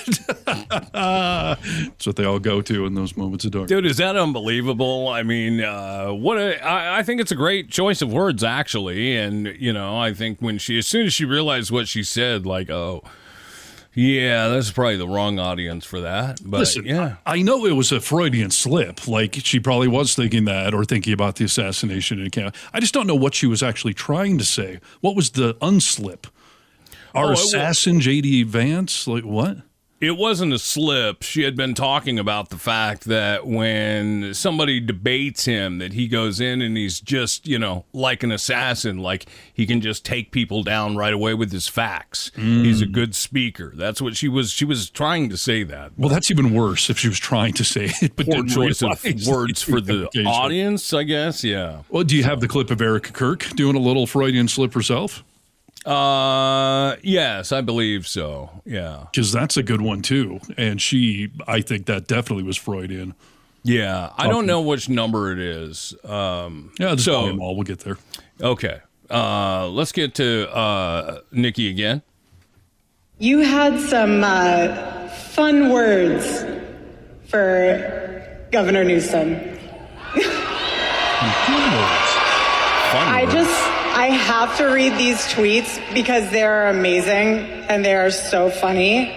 That's what they all go to in those moments of darkness. Dude, is that unbelievable? I mean, I think it's a great choice of words, actually. And, I think as soon as she realized what she said, like, oh, yeah, that's probably the wrong audience for that. But listen, yeah, I know it was a Freudian slip. Like, she probably was thinking that or thinking about the assassination in Canada. I just don't know what she was actually trying to say. What was the unslip? Our assassin, J.D. Vance? Like, what? It wasn't a slip. She had been talking about the fact that when somebody debates him, that he goes in and he's just, like an assassin, like he can just take people down right away with his facts. He's a good speaker. That's what she was trying to say that. Well, that's even worse if she was trying to say it, but poor choice of words for the audience, I guess. Yeah. Well, do you have the clip of Erica Kirk doing a little Freudian slip herself? Yes, I believe so. Yeah. Because that's a good one too. And I think that definitely was Freudian. Yeah. I don't know which number it is. Just call them all. We'll get there. Okay. Let's get to, Nicki again. You had some fun words for Governor Newsom. I have to read these tweets because they're amazing and they are so funny.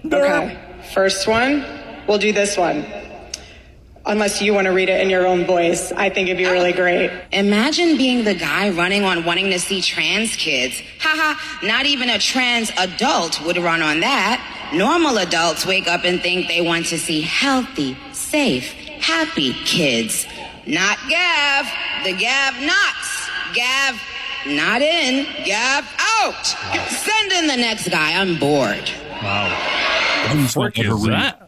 Okay, first one, we'll do this one. Unless you want to read it in your own voice. I think it'd be really great. Imagine being the guy running on wanting to see trans kids. Haha, not even a trans adult would run on that. Normal adults wake up and think they want to see healthy, safe, happy kids. Not Gav, the Gav-nots. Gav, not in, Gav out. Send in the next guy, I'm bored. Wow. What is that?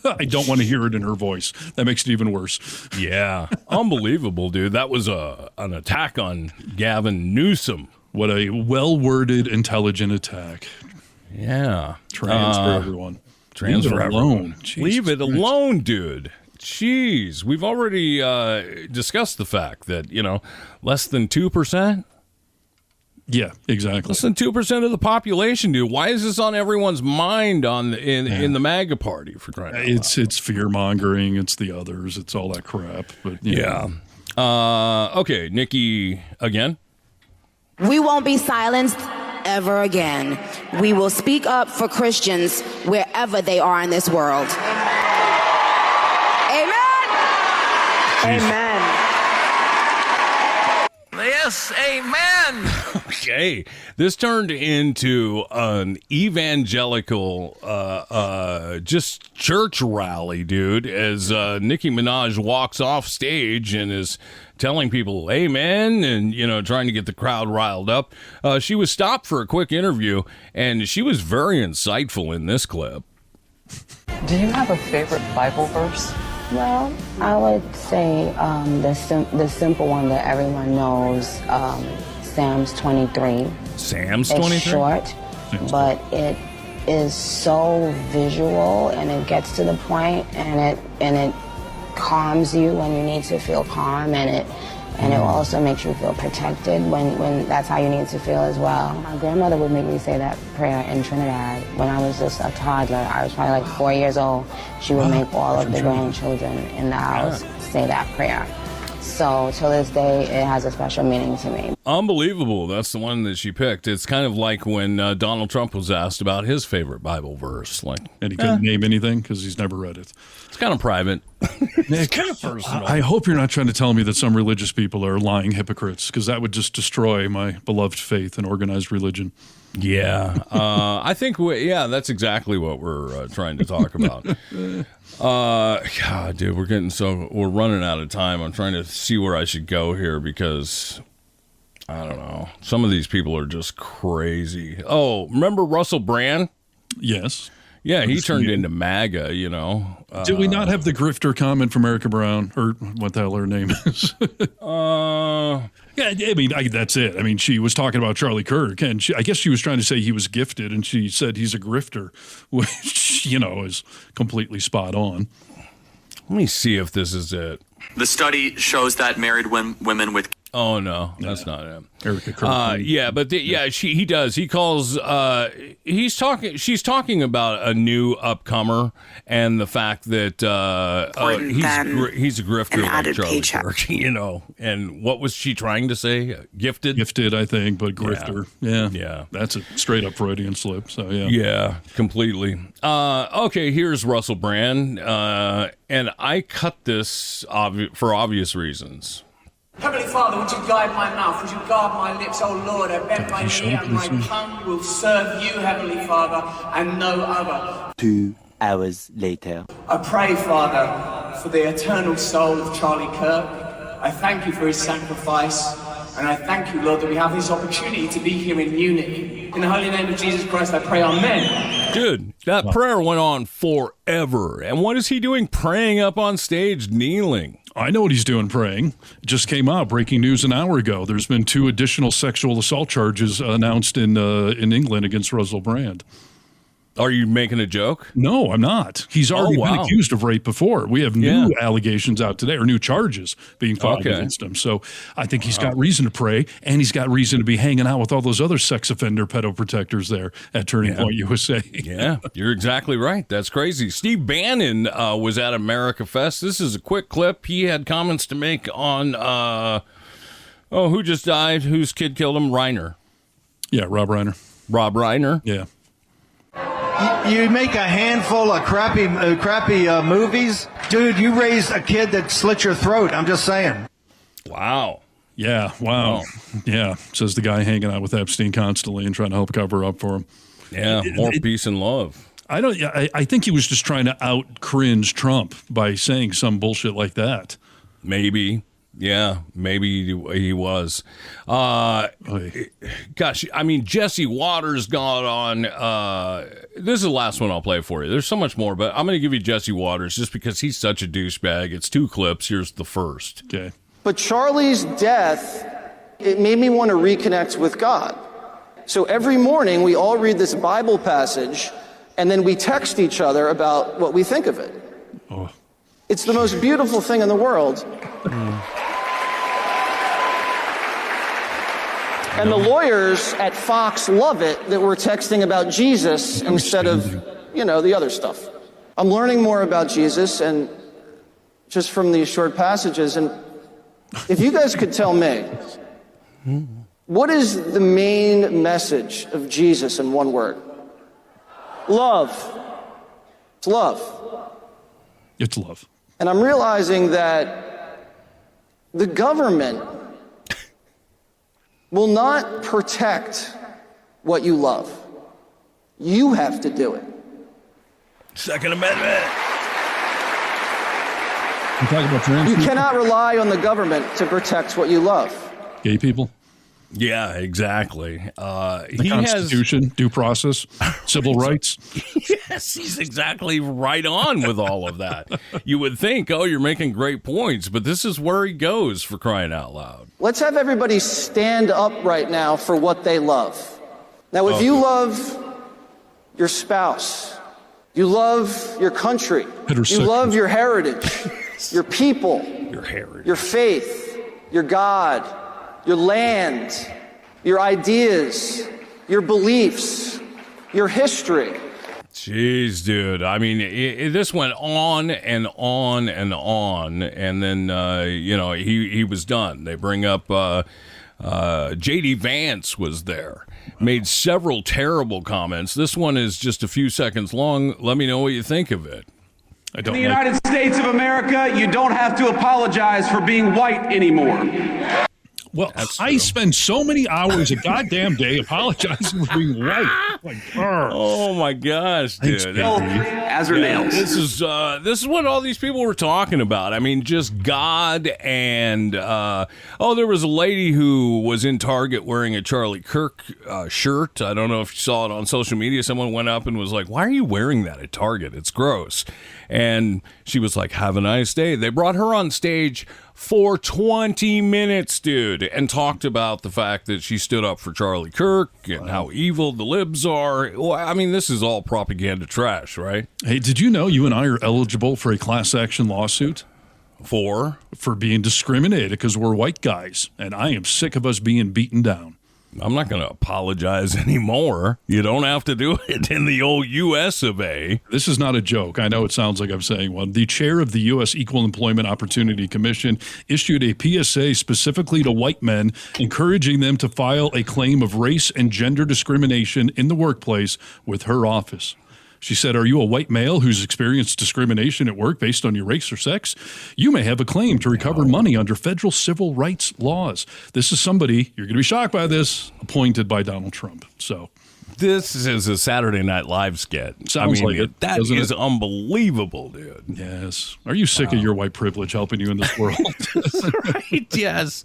I don't want to hear it in her voice. That makes it even worse. Yeah. Unbelievable, dude. That was an attack on Gavin Newsom. What a well-worded, intelligent attack. Yeah. Trans for everyone. Trans Leave for it alone. Leave it alone, dude. Jeez. We've already discussed the fact that, less than 2%? Yeah, exactly. Less than 2% of the population, dude. Why is this on everyone's mind in the MAGA party, for crying out loud? It's fear-mongering. It's the others. It's all that crap. But yeah. Okay, Nicki again. We won't be silenced ever again. We will speak up for Christians wherever they are in this world. Amen. Amen. Yes, Jesus, amen. Okay, this turned into an evangelical, just church rally, dude, as Nicki Minaj walks off stage and is telling people amen and, trying to get the crowd riled up. She was stopped for a quick interview, and she was very insightful in this clip. Do you have a favorite Bible verse? Well, I would say the simple one that everyone knows, Psalms 23. Psalms 23? It's short, but it is so visual, and it gets to the point, and it calms you when you need to feel calm, and it also makes you feel protected when that's how you need to feel as well. My grandmother would make me say that prayer in Trinidad when I was just a toddler. I was probably like 4 years old. She would make all of the grandchildren in the house say that prayer. So till this day, it has a special meaning to me. Unbelievable. That's the one that she picked. It's kind of like when Donald Trump was asked about his favorite Bible verse. And he couldn't name anything because he's never read it. It's kind of private. It's kind of personal. I hope you're not trying to tell me that some religious people are lying hypocrites, because that would just destroy my beloved faith and organized religion. Yeah. I think, that's exactly what we're trying to talk about. God, dude, we're running out of time. I'm trying to see where I should go here because I don't know. Some of these people are just crazy. Oh, remember Russell Brand? Yes. Yeah, he turned into MAGA, Did we not have the grifter comment from Erica Brown, or what the hell her name is? Yeah, I mean, that's it. I mean, she was talking about Charlie Kirk, and I guess she was trying to say he was gifted, and she said he's a grifter, which, is completely spot on. Let me see if this is it. The study shows that married women with... Oh, no, that's not him. Erica Kirk. He does. He calls, she's talking about a new upcomer and the fact that he's a grifter like Charlie Kirk, and what was she trying to say? Gifted? Gifted, I think, but grifter. Yeah. That's a straight up Freudian slip, so yeah. Yeah, completely. Okay, here's Russell Brand, and I cut this for obvious reasons. Heavenly Father, would you guide my mouth? Would you guard my lips? Oh Lord, I bend my knee and my tongue will serve you, Heavenly Father, and no other. 2 hours later. I pray, Father, for the eternal soul of Charlie Kirk. I thank you for his sacrifice, and I thank you, Lord, that we have this opportunity to be here in unity. In the holy name of Jesus Christ, I pray, amen. Dude, that prayer went on forever. And what is he doing praying up on stage, kneeling? I know what he's doing praying. It just came out, breaking news an hour ago. There's been 2 additional sexual assault charges announced in England against Russell Brand. Are you making a joke? No, I'm not. He's already been accused of rape before. We have new allegations out today, or new charges being filed against him. So I think he's got reason to pray, and he's got reason to be hanging out with all those other sex offender pedo protectors there at Turning Point USA. Yeah, you're exactly right. That's crazy. Steve Bannon was at AmericaFest. This is a quick clip. He had comments to make on, who just died? Whose kid killed him? Reiner. Yeah, Rob Reiner. Rob Reiner. Yeah. You make a handful of crappy movies. Dude, you raised a kid that slit your throat. I'm just saying. Wow. Yeah, wow. Yeah, says the guy hanging out with Epstein constantly and trying to help cover up for him. Yeah, more peace and love. I think he was just trying to out-cringe Trump by saying some bullshit like that. Maybe. Yeah, maybe he was. Gosh, I mean, Jesse Waters got on. This is the last one I'll play for you. There's so much more, but I'm going to give you Jesse Waters just because he's such a douchebag. It's 2 clips. Here's the first. Okay. But Charlie's death, it made me want to reconnect with God. So every morning we all read this Bible passage, and then we text each other about what we think of it. Oh. It's the most beautiful thing in the world. And the lawyers at Fox love it that we're texting about Jesus instead of, the other stuff. I'm learning more about Jesus, and just from these short passages, and if you guys could tell me, what is the main message of Jesus in one word? Love. It's love. It's love. And I'm realizing that the government will not protect what you love. You have to do it. Second Amendment. You talking about trans You people? cannot rely on the government to protect what you love. Gay people? Yeah, exactly. The Constitution, due process, civil rights. Yes, he's exactly right on with all of that. You would think, oh, you're making great points, but this is where he goes, for crying out loud. Let's have everybody stand up right now for what they love. Now, if you love your spouse, you love your country, you love your heritage, your people, your faith, your God, your land, your ideas, your beliefs, your history. Jeez, dude. I mean, this went on and on and on, and then, he was done. They bring up J.D. Vance was there, made several terrible comments. This one is just a few seconds long. Let me know what you think of it. In the United States of America, you don't have to apologize for being white anymore. Well, I spend so many hours a goddamn day apologizing for being white. Oh my gosh, dude! As her nails. This is what all these people were talking about. I mean, just God and there was a lady who was in Target wearing a Charlie Kirk shirt. I don't know if you saw it on social media. Someone went up and was like, "Why are you wearing that at Target? It's gross." And she was like, "Have a nice day." They brought her on stage for 20 minutes, dude, and talked about the fact that she stood up for Charlie Kirk and how evil the libs are. Well, I mean, this is all propaganda trash, right? Hey, did you know you and I are eligible for a class action lawsuit? For being discriminated because we're white guys, and I am sick of us being beaten down. I'm not going to apologize anymore. You don't have to do it in the old U.S. of A. This is not a joke. I know it sounds like I'm saying one. The chair of the U.S. Equal Employment Opportunity Commission issued a PSA specifically to white men, encouraging them to file a claim of race and gender discrimination in the workplace with her office. She said, "Are you a white male who's experienced discrimination at work based on your race or sex? You may have a claim to recover money under federal civil rights laws." This is somebody, you're going to be shocked by this, appointed by Donald Trump. So this is a Saturday Night Live skit. Sounds like it. That is unbelievable, dude. Yes. Are you sick of your white privilege helping you in this world? Right, yes.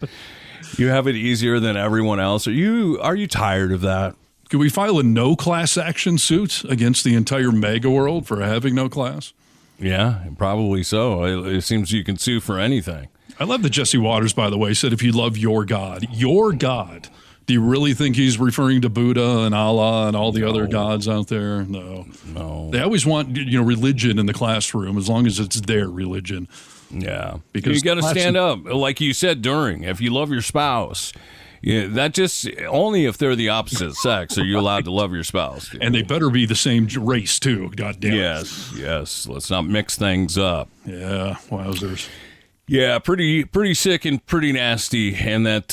You have it easier than everyone else. Are you tired of that? Could we file a no class action suit against the entire MAGA world for having no class? Yeah, probably so. It seems you can sue for anything. I love that Jesse Waters, by the way, said if you love your God, do you really think he's referring to Buddha and Allah and all the other gods out there? No. They always want religion in the classroom as long as it's their religion. Yeah, because you got to stand up, like you said during. If you love your spouse. Yeah, that just only if they're the opposite sex are you allowed to love your spouse. And they better be the same race, too. God damn it. Yes. Let's not mix things up. Yeah, wowzers. Yeah, pretty sick and pretty nasty, and that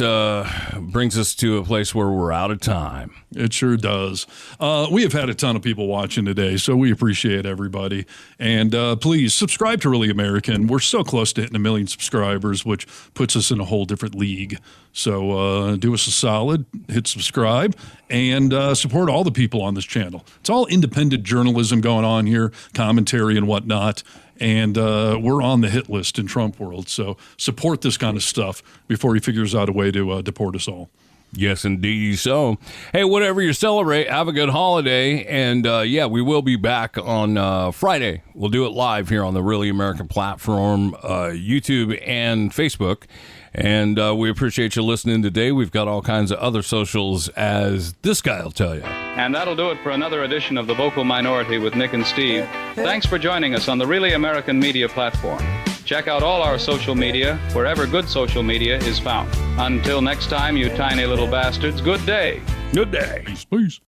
brings us to a place where we're out of time. It sure does. We have had a ton of people watching today, so we appreciate everybody. And please subscribe to Really American. We're so close to hitting 1 million subscribers, which puts us in a whole different league. So do us a solid, hit subscribe, and support all the people on this channel. It's all independent journalism going on here, commentary and whatnot. And we're on the hit list in Trump world. So support this kind of stuff before he figures out a way to deport us all. Yes, indeed. So, hey, whatever you celebrate, have a good holiday. And, we will be back on Friday. We'll do it live here on the Really American platform, YouTube and Facebook. And we appreciate you listening today. We've got all kinds of other socials, as this guy will tell you. And that'll do it for another edition of The Vocal Minority with Nick and Steve. Thanks for joining us on the Really American Media platform. Check out all our social media wherever good social media is found. Until next time, you tiny little bastards, good day. Good day. Peace.